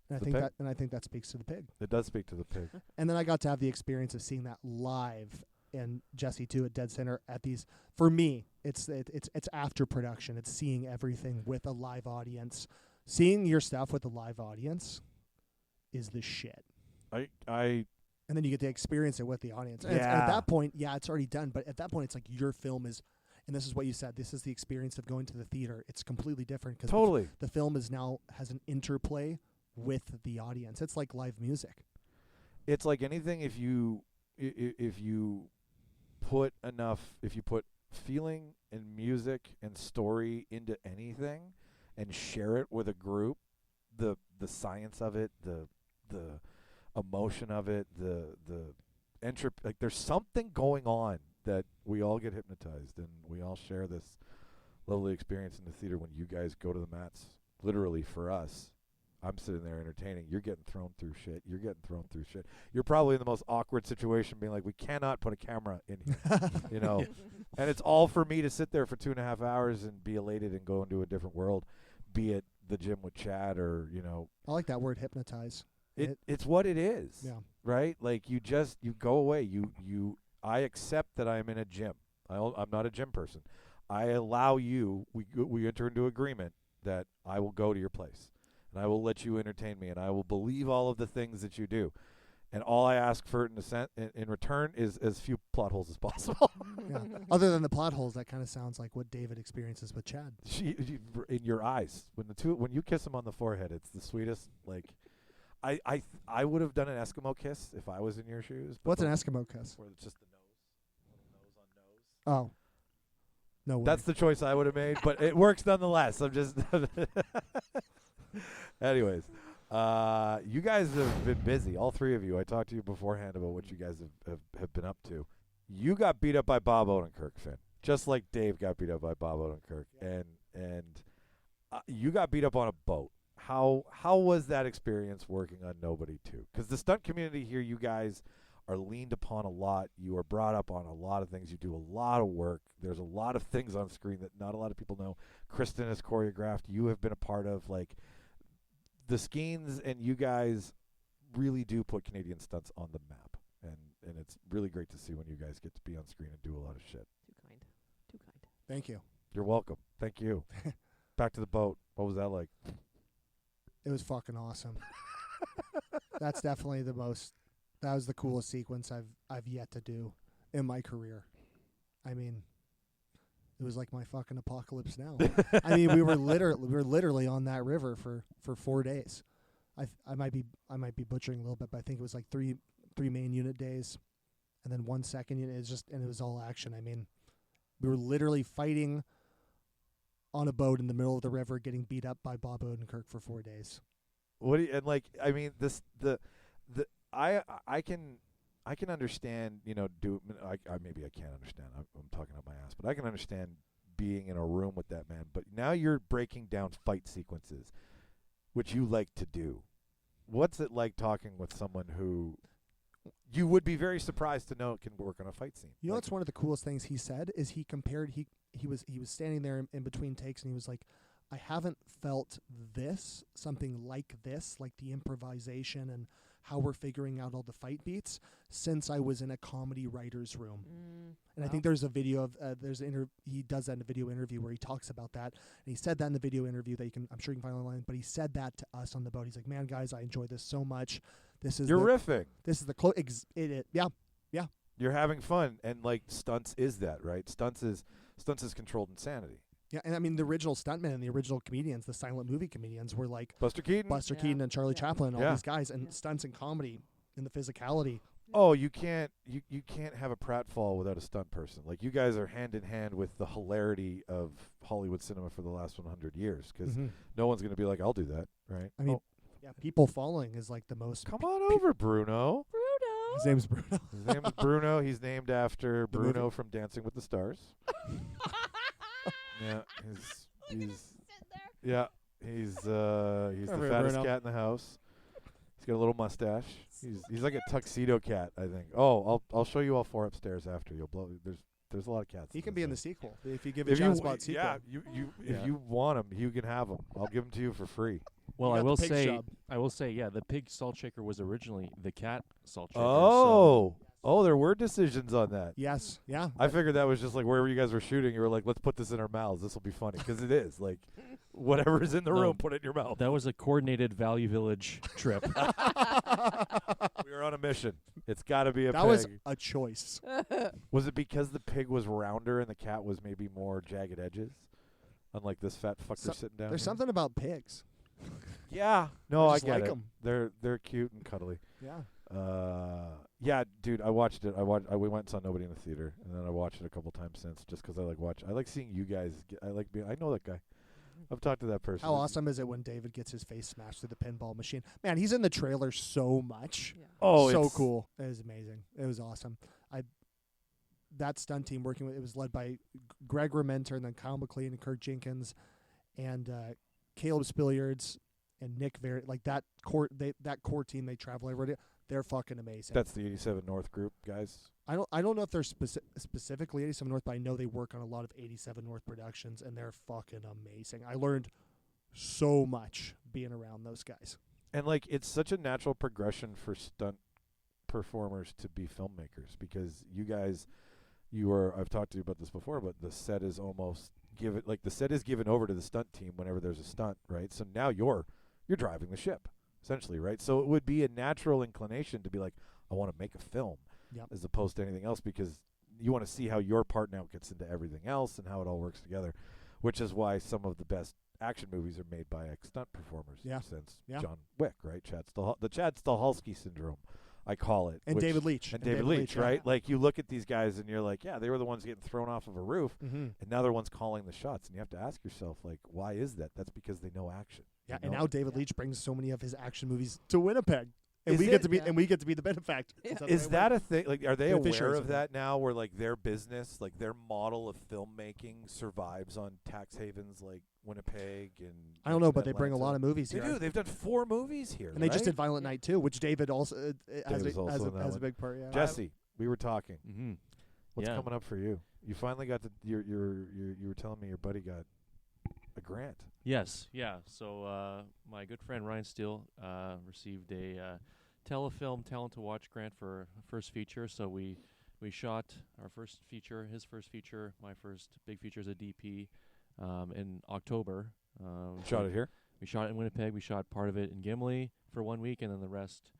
And The I think that speaks to the pig. It does speak to the pig. And then I got to have the experience of seeing that live, and Jesse too at Dead Center at these. For me, it's after production. It's seeing everything with a live audience. Seeing your stuff with a live audience is the shit. I And then you get to experience it with the audience. And Yeah. at that point, yeah, it's already done. But at that point, it's like your film is, and this is what you said. This is the experience of going to the theater. It's completely different because totally. the film is now has an interplay with the audience. It's like live music. It's like anything. If you put feeling and music and story into anything, and share it with a group, the science of it, the emotion of it, the entropy, like there's something going on that we all get hypnotized, and we all share this lovely experience in the theater when you guys go to the mats. Literally, for us, I'm sitting there entertaining. You're getting thrown through shit. You're getting thrown through shit. You're probably in the most awkward situation, being like, we cannot put a camera in here, And it's all for me to sit there for 2.5 hours and be elated and go into a different world, be it the gym with Chad or, I like that word, hypnotize. It's what it is. Yeah. Right? Like you go away. I accept that I'm in a gym. I'm not a gym person. I allow you, we enter into agreement that I will go to your place. And I will let you entertain me, and I will believe all of the things that you do. And all I ask for in return is as few plot holes as possible. Yeah. Other than the plot holes, that kind of sounds like what David experiences with Chad. In your eyes, when you kiss him on the forehead, it's the sweetest. Like, I would have done an Eskimo kiss if I was in your shoes. What's an Eskimo kiss? Where it's just the nose on nose. Oh. No way. That's the choice I would have made, but it works nonetheless. I'm just. Anyways, you guys have been busy, all three of you. I talked to you beforehand about what you guys have been up to. You got beat up by Bob Odenkirk, Finn, just like Dave got beat up by Bob Odenkirk, and you got beat up on a boat. How was that experience working on Nobody 2? Because the stunt community here, you guys are leaned upon a lot. You are brought up on a lot of things. You do a lot of work. There's a lot of things on screen that not a lot of people know. Kristen has choreographed. You have been a part of, like, the Skeens, and you guys really do put Canadian stunts on the map. And it's really great to see when you guys get to be on screen and do a lot of shit. Too kind. Thank you. You're welcome. Thank you. Back to the boat. What was that like? It was fucking awesome. That's definitely that was the coolest sequence I've yet to do in my career. I mean, it was like my fucking apocalypse now. I mean, we were literally on that river for 4 days. I might be butchering a little bit, but I think it was like three main unit days, and then 1 second unit. And it was all action. I mean, we were literally fighting on a boat in the middle of the river, getting beat up by Bob Odenkirk for 4 days. What do you, and like, I mean, I I can understand, maybe I can't understand. I'm talking out my ass, but I can understand being in a room with that man. But now you're breaking down fight sequences, which you like to do. What's it like talking with someone who you would be very surprised to know it can work on a fight scene? You know what's one of the coolest things he said is he compared he was standing there in between takes and he was like, I haven't felt something like this, like the improvisation and how we're figuring out all the fight beats since I was in a comedy writer's room. And I think there's a video of he does that in a video interview where he talks about that. And he said that in the video interview that I'm sure you can find online, but he said that to us on the boat. He's like, man, guys, I enjoy this so much. This is You're riffing. This is the yeah. You're having fun, and like Stunts is that, right? Stunts is controlled insanity. Yeah, and I mean the original stuntmen and the original comedians, the silent movie comedians, were like Buster Keaton and Charlie Chaplin and all Yeah. these guys, and stunts and comedy and the physicality. Oh, you can't have a pratfall without a stunt person. Like you guys are hand in hand with the hilarity of Hollywood cinema for the last 100 years, because no one's going to be like, I'll do that, right? I mean, yeah, people falling is like the most. Come on over, Bruno. His name's Bruno. His name is Bruno. He's named after The Bruno movie. from Dancing with the Stars. Yeah, he's the Over fattest Bruno. cat in the house. He's got a little mustache. He's like a tuxedo cat, I think. Oh, I'll show you all 4 upstairs after. You'll blow. There's a lot of cats. He in can this be in the house. sequel if you give a John Spot sequel. Yeah, if you want him, you can have him. I'll give him to you for free. Well, You I got will the pig say, job. the pig salt shaker was originally the cat salt shaker. Oh, there were decisions on that. Yes, yeah. I figured that was just like wherever you guys were shooting, you were like, let's put this in our mouths. This will be funny, because it is like whatever's in the No, room, put it in your mouth. That was a coordinated Value Village trip. We were on a mission. It's got to be a That pig. was a choice. Was it because the pig was rounder and the cat was maybe more jagged edges? Unlike this fat fucker sitting down There's here? something about pigs. Yeah. No, I just get like it. 'em. They're cute and cuddly. Yeah. Yeah, dude, I watched it. We went and saw Nobody in the theater, and then I watched it a couple times since, just because I like seeing you guys. I know that guy. I've talked to that person. How awesome is it when David gets his face smashed through the pinball machine? Man, he's in the trailer so much. Yeah. Oh, so it's- cool. It was amazing. It was awesome. That stunt team working with it was led by Greg Rementer and then Kyle McLean and Kirk Jenkins and Caleb Spilliards and Nick Ver like that core team they travel everywhere. They're fucking amazing. That's the 87 North group, guys. I don't know if they're specifically 87 North, but I know they work on a lot of 87 North productions and they're fucking amazing. I learned so much being around those guys. And like, it's such a natural progression for stunt performers to be filmmakers, because you guys, I've talked to you about this before, but the set is almost the set is given over to the stunt team whenever there's a stunt, right? So now you're driving the ship, essentially, right? So it would be a natural inclination to be like, I want to make a film, Yep. as opposed to anything else, because you want to see how your part now gets into everything else and how it all works together, which is why some of the best action movies are made by ex-stunt performers since John Wick, right? The Chad Stahelski syndrome, I call it. And David Leitch. And David Leitch, yeah. right? Like, you look at these guys and you're like, yeah, they were the ones getting thrown off of a roof, and now they're ones calling the shots. And you have to ask yourself, like, why is that? That's because they know action. Yeah, you and know? now David Leitch brings so many of his action movies to Winnipeg. And Is we it? get to be Yeah. and we get to be the benefactor. Is that a thing? Like, are they aware Beneficiaries of of that now, where like their business, like their model of filmmaking survives on tax havens like Winnipeg and I don't know, but they bring a Atlanta? lot of movies They here. do. They've done 4 movies here, And they just right? did Violent Night too, which David also has David's also in that a one. big part. Yeah. Jesse, we were talking. Mm-hmm. What's Yeah. coming up for you? You finally got you were telling me your buddy got a grant. Yes, yeah. So my good friend Ryan Steele received a telefilm talent to watch grant for first feature. So we shot our first feature, his first feature, my first big feature as a DP in October. Shot it here. We shot it in Winnipeg. We shot part of it in Gimli for 1 week, and then the rest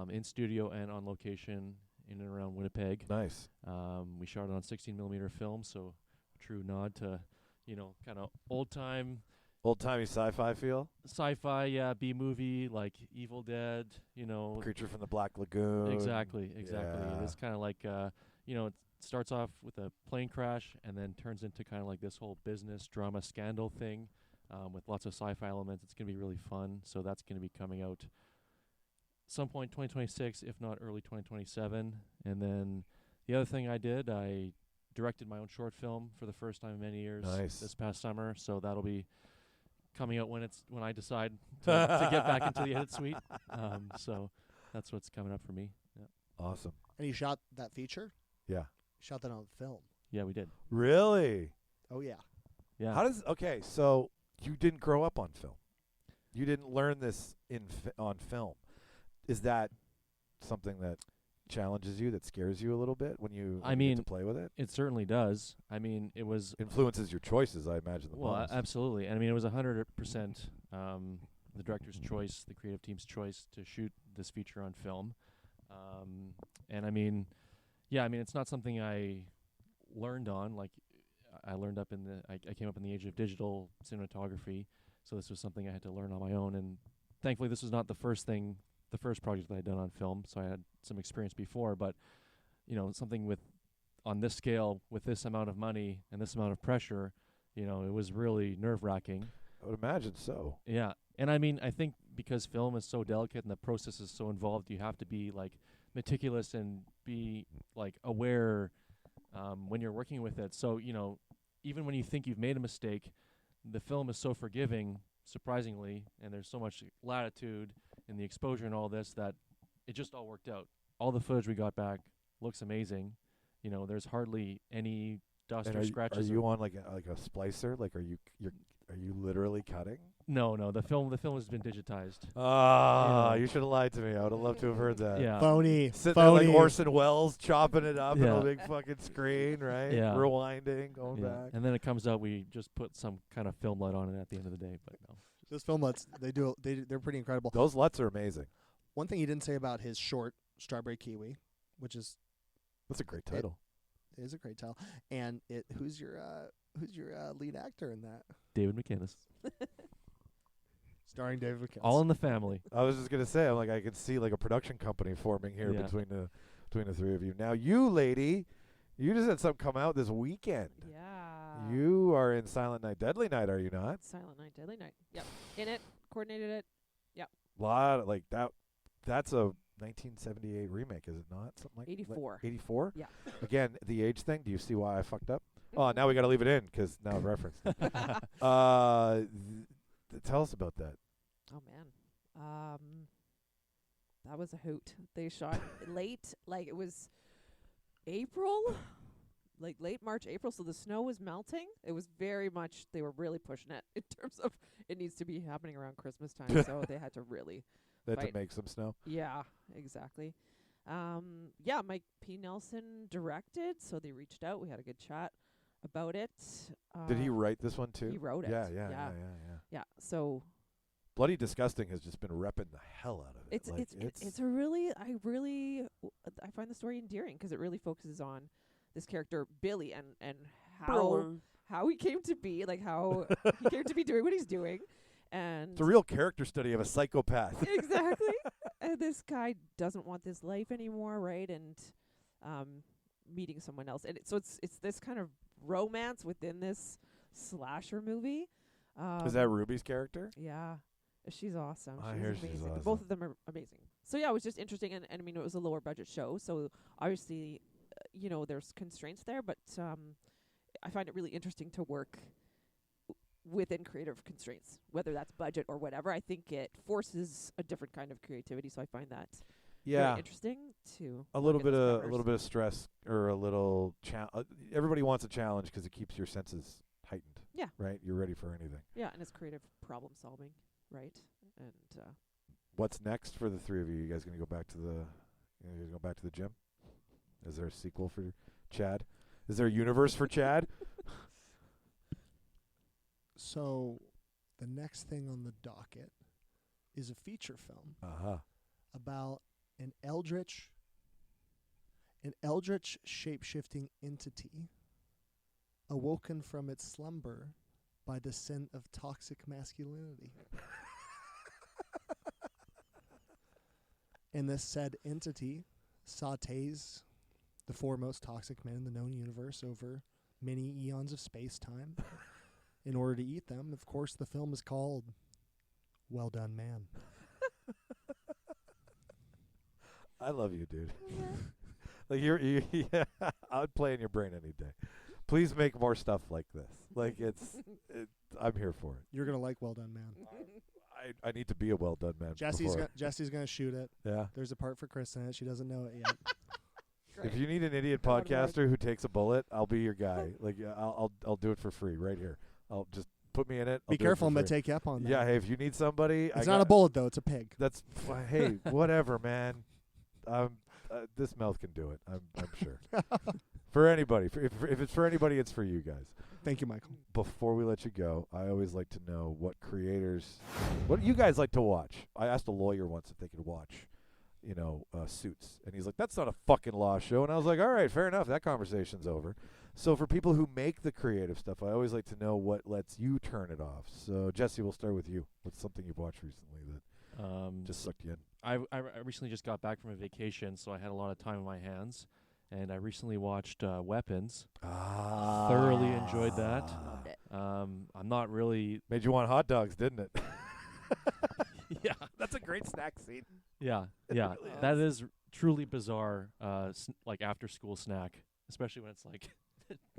in studio and on location in and around Winnipeg. Nice. We shot it on 16 millimeter film, so true nod to, kind of Old-timey sci-fi feel. sci-fi, yeah, B-movie, like Evil Dead, Creature from the Black Lagoon. Exactly. Yeah. It's kind of like, it starts off with a plane crash and then turns into kind of like this whole business drama scandal thing with lots of sci-fi elements. It's going to be really fun. So that's going to be coming out some point 2026, if not early 2027. And then the other thing I did, I directed my own short film for the first time in many years Nice. this past summer. So that'll be coming out when I decide to get back into the edit suite. So that's what's coming up for me. Yeah. Awesome. And you shot that feature? Yeah. You shot that on film. Yeah, we did. Really? Oh, yeah. Yeah. Okay, so you didn't grow up on film. You didn't learn this on film. Is that something that challenges you, that scares you a little bit when you get to play with it? It certainly does. I mean, it was influences your choices, I imagine. Absolutely. And I mean, it was 100% the director's choice, the creative team's choice to shoot this feature on film. And I mean, yeah, I mean, it's not something I learned on. Like, I learned up in I came up in the age of digital cinematography, so this was something I had to learn on my own. And thankfully, this was not the first project that I'd done on film, so I had some experience before. But, you know, something on this scale, with this amount of money and this amount of pressure, you know, it was really nerve-wracking. I would imagine so. Yeah. And I mean, I think because film is so delicate and the process is so involved, you have to be, like, meticulous and be, like, aware when you're working with it. So, you know, even when you think you've made a mistake, the film is so forgiving, surprisingly, and there's so much latitude in the exposure and all this that it just all worked out. All the footage we got back looks amazing. You know, there's hardly any dust or scratches. Are you on like a splicer? Like, are you literally cutting? No. The film has been digitized. You should have lied to me. I would have loved to have heard that. Yeah. Phony. Sitting there like Orson Welles, chopping it up on Yeah. a big fucking screen, right? Yeah. Rewinding, going back. And then it comes out, we just put some kind of film light on it at the end of the day. But no. Those film LUTs, they're pretty incredible. Those LUTs are amazing. One thing you didn't say about his short, Strawberry Kiwi, which is... That's a great title. It is a great title. And who's your lead actor in that? David McInnes. Starring David McInnes. All in the family. I was just gonna say, I'm like, I can see like a production company forming here between the three of you. Now, you lady, you just had something come out this weekend. Yeah. You are in Silent Night, Deadly Night, are you not? Silent Night, Deadly Night. Yep. In it, coordinated it. Yep. Lot like that. That's a 1978 remake, is it not? Something like 84. 84. Yeah. Again, the age thing. Do you see why I fucked up? Oh, now we got to leave it in because now I've referenced it. Tell us about that. Oh man, that was a hoot. They shot late, like it was April, like late March, April. So the snow was melting. It was very much. They were really pushing it in terms of it needs to be happening around Christmas time. So they had to really. They had to make some snow. Yeah, exactly. Yeah, Mike P. Nelson directed, so they reached out. We had a good chat about it. Did he write this one too? He wrote it. Yeah. So Bloody Disgusting has just been repping the hell out of it. It's a really I find the story endearing because it really focuses on this character Billy and how he came to be, like how he came to be doing what he's doing. And it's a real character study of a psychopath. Exactly. And this guy doesn't want this life anymore, right? And meeting someone else. And so it's this kind of romance within this slasher movie. Is that Ruby's character? Yeah. She's awesome. I she's hear amazing. she's awesome. Both of them are amazing. So yeah, it was just interesting, and I mean it was a lower budget show, so obviously there's constraints there, but I find it really interesting to work within creative constraints, whether that's budget or whatever. I think it forces a different kind of creativity, so I find that very interesting to a little bit of stress or a little everybody wants a challenge because it keeps your senses heightened. Yeah. Right? You're ready for anything. Yeah, and it's creative problem solving, right? And what's next for the three of you? You guys going to go back to the gym? Is there a sequel for Chad? Is there a universe for Chad? So, the next thing on the docket is a feature film about an eldritch shape-shifting entity awoken from its slumber by the scent of toxic masculinity. And this said entity sautés the four most toxic men in the known universe over many eons of space-time. In order to eat them, of course, the film is called Well Done Man. I love you, dude. Like yeah, I'd play in your brain any day. Please make more stuff like this. Like I'm here for it. You're gonna like Well Done Man. I need to be a well done man. Jesse's gonna shoot it. Yeah. There's a part for Kristen in it. She doesn't know it yet. If you need an idiot That would work. podcaster who takes a bullet, I'll be your guy. Like I'll do it for free right here. I'll just put me in it. I'll Be do it careful, for I'm gonna free. take you up on that. Yeah. Hey, if you need somebody, It's not a bullet though. It's a pig. That's hey, whatever, man. This mouth can do it. I'm sure. For anybody, if it's for anybody, it's for you guys. Thank you, Michael. Before we let you go, I always like to know what you guys like to watch. I asked a lawyer once if they could watch, Suits, and he's like, "That's not a fucking law show." And I was like, "All right, fair enough. That conversation's over." So for people who make the creative stuff, I always like to know what lets you turn it off. So Jesse, we'll start with you. What's something you've watched recently that just sucked you in? I recently just got back from a vacation, so I had a lot of time on my hands, and I recently watched Weapons. Thoroughly enjoyed that. Loved it. I'm not really. Made you want hot dogs, didn't it? Yeah, That's a great snack scene. yeah. That is truly bizarre. Like after school snack, especially when it's like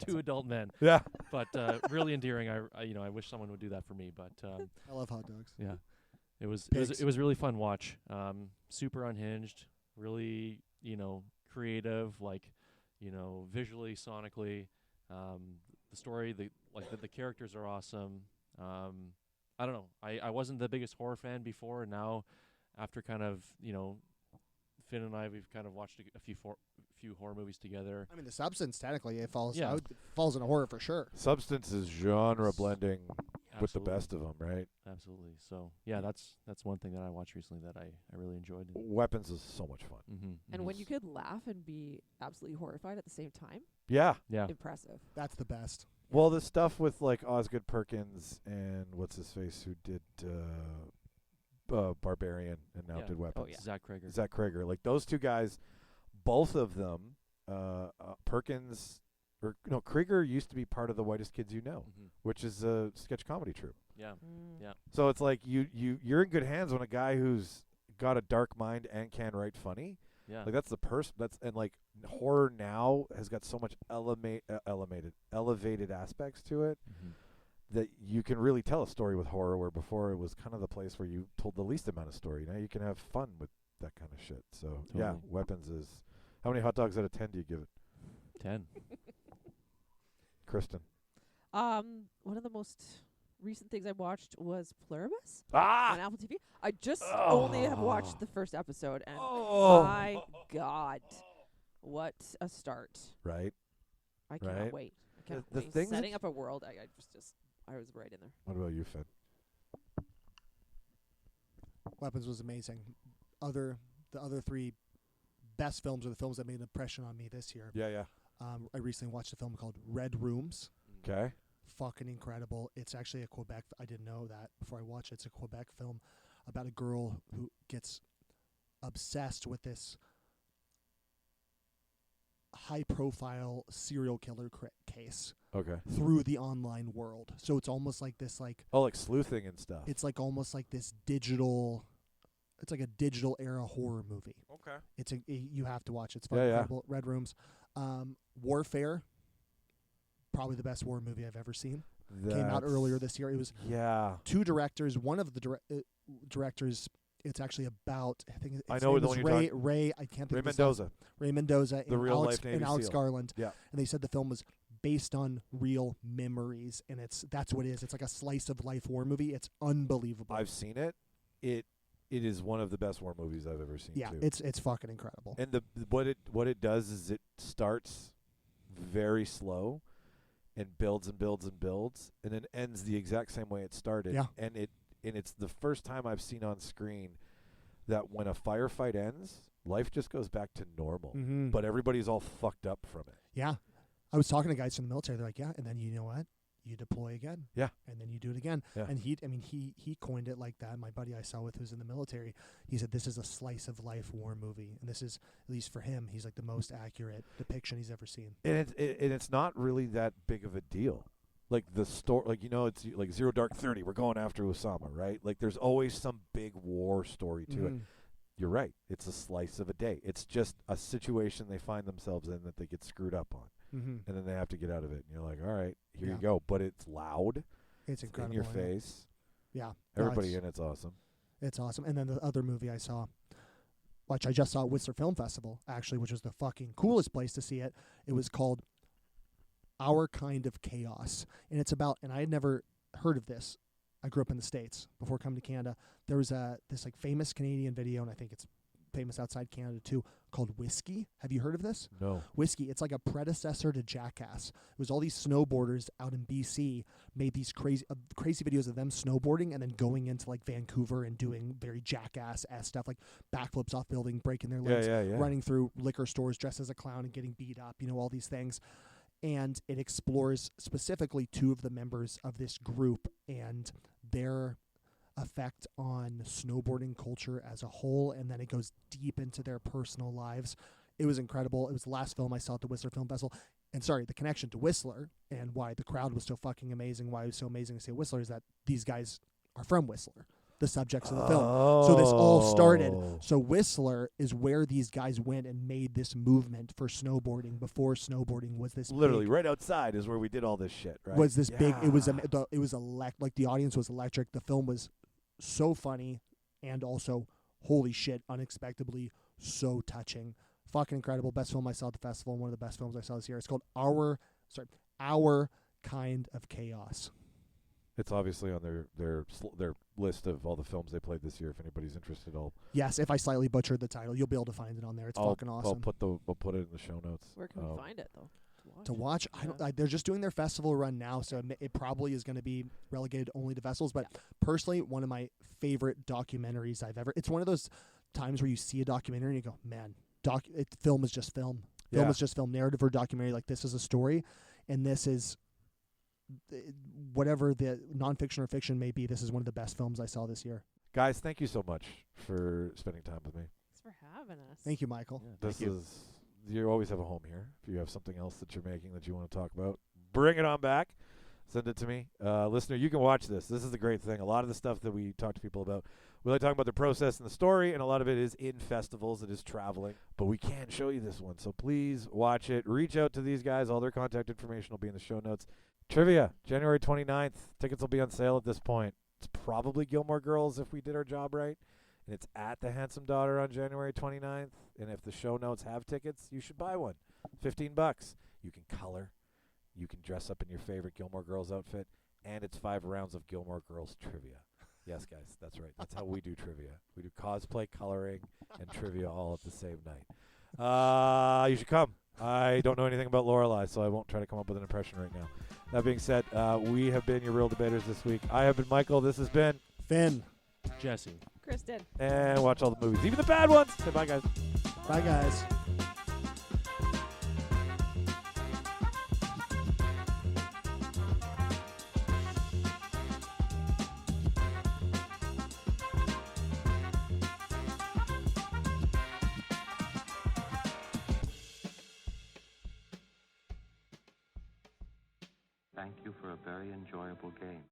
two adult men. Yeah. But really endearing. I wish someone would do that for me. But I love hot dogs. yeah, it was Pigs. really fun watch. Super unhinged. Really, creative. Like, visually, sonically. The story, the characters are awesome. I don't know. I wasn't the biggest horror fan before, and now after kind of, Finn and I, we've kind of watched a few horror movies together. I mean, the Substance technically it falls Yeah. falls into horror for sure. Substance is genre blending with the Absolutely. best of them, right? Absolutely. So yeah, that's one thing that I watched recently that I really enjoyed. Weapons is so much fun. Mm-hmm. And when you could laugh and be absolutely horrified at the same time, Yeah. yeah, impressive. That's the best. Well, the stuff with like Osgood Perkins and what's his face who did Barbarian and now Yeah. did Weapons. Oh, yeah. Zach Krager. Zach Krager, like those two guys, both of them, Perkins or no, Krieger used to be part of the Whitest Kids You Know, Mm-hmm. which is a sketch comedy troupe. Yeah, yeah, So it's like you're in good hands when a guy who's got a dark mind and can write funny. yeah. Like that's the person. And like horror now has got so much elevated aspects to it Mm-hmm. that you can really tell a story with horror, where before it was kind of the place where you told the least amount of story. Now you can have fun with that kind of shit. So yeah, Totally. Weapons is. How many hot dogs out of 10 do you give it, 10. Kristen? One of the most recent things I watched was Pluribus Ah. on Apple TV. I just only have watched the first episode, and Oh. my God, what a start! Right. I cannot Right. wait. I cannot The wait. things that Setting up a world, I was right in there. What about you, Finn? Weapons was amazing. The other three best films are the films that made an impression on me this year. Yeah. I recently watched a film called Red Rooms. Okay. Fucking incredible. It's actually a Quebec. I didn't know that before I watched it. It's a Quebec film about a girl who gets obsessed with this high-profile serial killer case Okay. through the online world. So it's almost like this, Oh, like sleuthing and stuff. it's like almost like this digital. It's like a digital era horror movie. Okay. You have to watch it. It's fucking Yeah, yeah. incredible. Red Rooms, Warfare. Probably the best horror movie I've ever seen. Came out earlier this year. It was Yeah. two directors. One of the directors. It's actually about. I think. I his know name the is one you're Ray. talking- Ray. I can't think. Ray of his last- Mendoza. Ray Mendoza. The and real Alex, life Navy and Alex SEAL. Garland. Yeah. And they said the film was based on real memories, and that's what it is. It's like a slice of life horror movie. It's unbelievable. I've seen it. It is one of the best horror movies I've ever seen. yeah, too. it's fucking incredible. And what it does is it starts very slow and builds and builds and builds and then ends the exact same way it started. Yeah. And it's the first time I've seen on screen that when a firefight ends, life just goes back to normal. Mm-hmm. But everybody's all fucked up from it. Yeah. I was talking to guys from the military. They're like, yeah, and then you know what? You deploy again. Yeah. And then you do it again. Yeah. And he coined it like that. My buddy I saw with who's in the military, he said this is a slice of life war movie. And this is, at least for him, he's like the most accurate depiction he's ever seen. And it's not really that big of a deal. Like the story, like, it's like Zero Dark 30. We're going after Osama, right? Like there's always some big war story to it. Mhm. you're right. It's a slice of a day. It's just a situation they find themselves in that they get screwed up on. Mm-hmm. And then they have to get out of it. And you're like, all right, here Yeah. you go. But it's loud. It's incredible. In your I know. face. Yeah. No, Everybody in it's awesome. It's awesome. And then the other movie I saw, which I just saw at Whistler Film Festival, actually, which was the fucking coolest place to see it. It was called Our Kind of Chaos. And it's about, and I had never heard of this. I grew up in the States before coming to Canada. There was this like famous Canadian video, and I think it's famous outside Canada too, called Whiskey. Have you heard of this? No. Whiskey. It's like a predecessor to Jackass. It was all these snowboarders out in BC made these crazy videos of them snowboarding and then going into like Vancouver and doing very Jackass-esque stuff, like backflips off building, breaking their legs, running through liquor stores dressed as a clown and getting beat up, all these things. And it explores specifically two of the members of this group and their effect on snowboarding culture as a whole, and then it goes deep into their personal lives. It was incredible. It was the last film I saw at the Whistler Film Festival. And sorry, the connection to Whistler and why the crowd was so fucking amazing, why it was so amazing to see Whistler is that these guys are from Whistler, the subjects of the film. So this all started. So Whistler is where these guys went and made this movement for snowboarding before snowboarding was this literally big, right outside is where we did all this shit, right? was this big, it was like the audience was electric. The film was so funny and also, holy shit, unexpectedly so touching. Fucking incredible. Best film I saw at the festival and one of the best films I saw this year. It's called Our Kind of Chaos. It's obviously on their list of all the films they played this year. If anybody's interested, Yes, if I slightly butchered the title, you'll be able to find it on there. It's fucking awesome. I'll put it in the show notes. Where can we find it though? To watch, they're just doing their festival run now, so it probably is going to be relegated only to festivals. But personally, one of my favorite documentaries I've ever. It's one of those times where you see a documentary and you go, "Man, film is just film. Film is just film. Narrative or documentary, like this is a story, and this is whatever the nonfiction or fiction may be. This is one of the best films I saw this year." Guys, thank you so much for spending time with me. Thanks for having us. Thank you, Michael. Yeah, You always have a home here. If you have something else that you're making that you want to talk about, bring it on back. Send it to me. Listener, you can watch this. This is the great thing. A lot of the stuff that we talk to people about, we like talking about the process and the story, and a lot of it is in festivals. It is traveling. But we can show you this one. So please watch it. Reach out to these guys. All their contact information will be in the show notes. Trivia, January 29th. Tickets will be on sale at this point. It's probably Gilmore Girls if we did our job right. And it's at the Handsome Daughter on January 29th. And if the show notes have tickets, you should buy one. $15. You can color. You can dress up in your favorite Gilmore Girls outfit. And it's 5 rounds of Gilmore Girls trivia. Yes, guys, that's right. That's how we do trivia. We do cosplay, coloring, and trivia all at the same night. You should come. I don't know anything about Lorelai, so I won't try to come up with an impression right now. That being said, we have been your Real Debaters this week. I have been Michael. This has been Finn. Jesse. Kristen. And watch all the movies, even the bad ones. Say bye, guys. Bye, guys. Thank you for a very enjoyable game.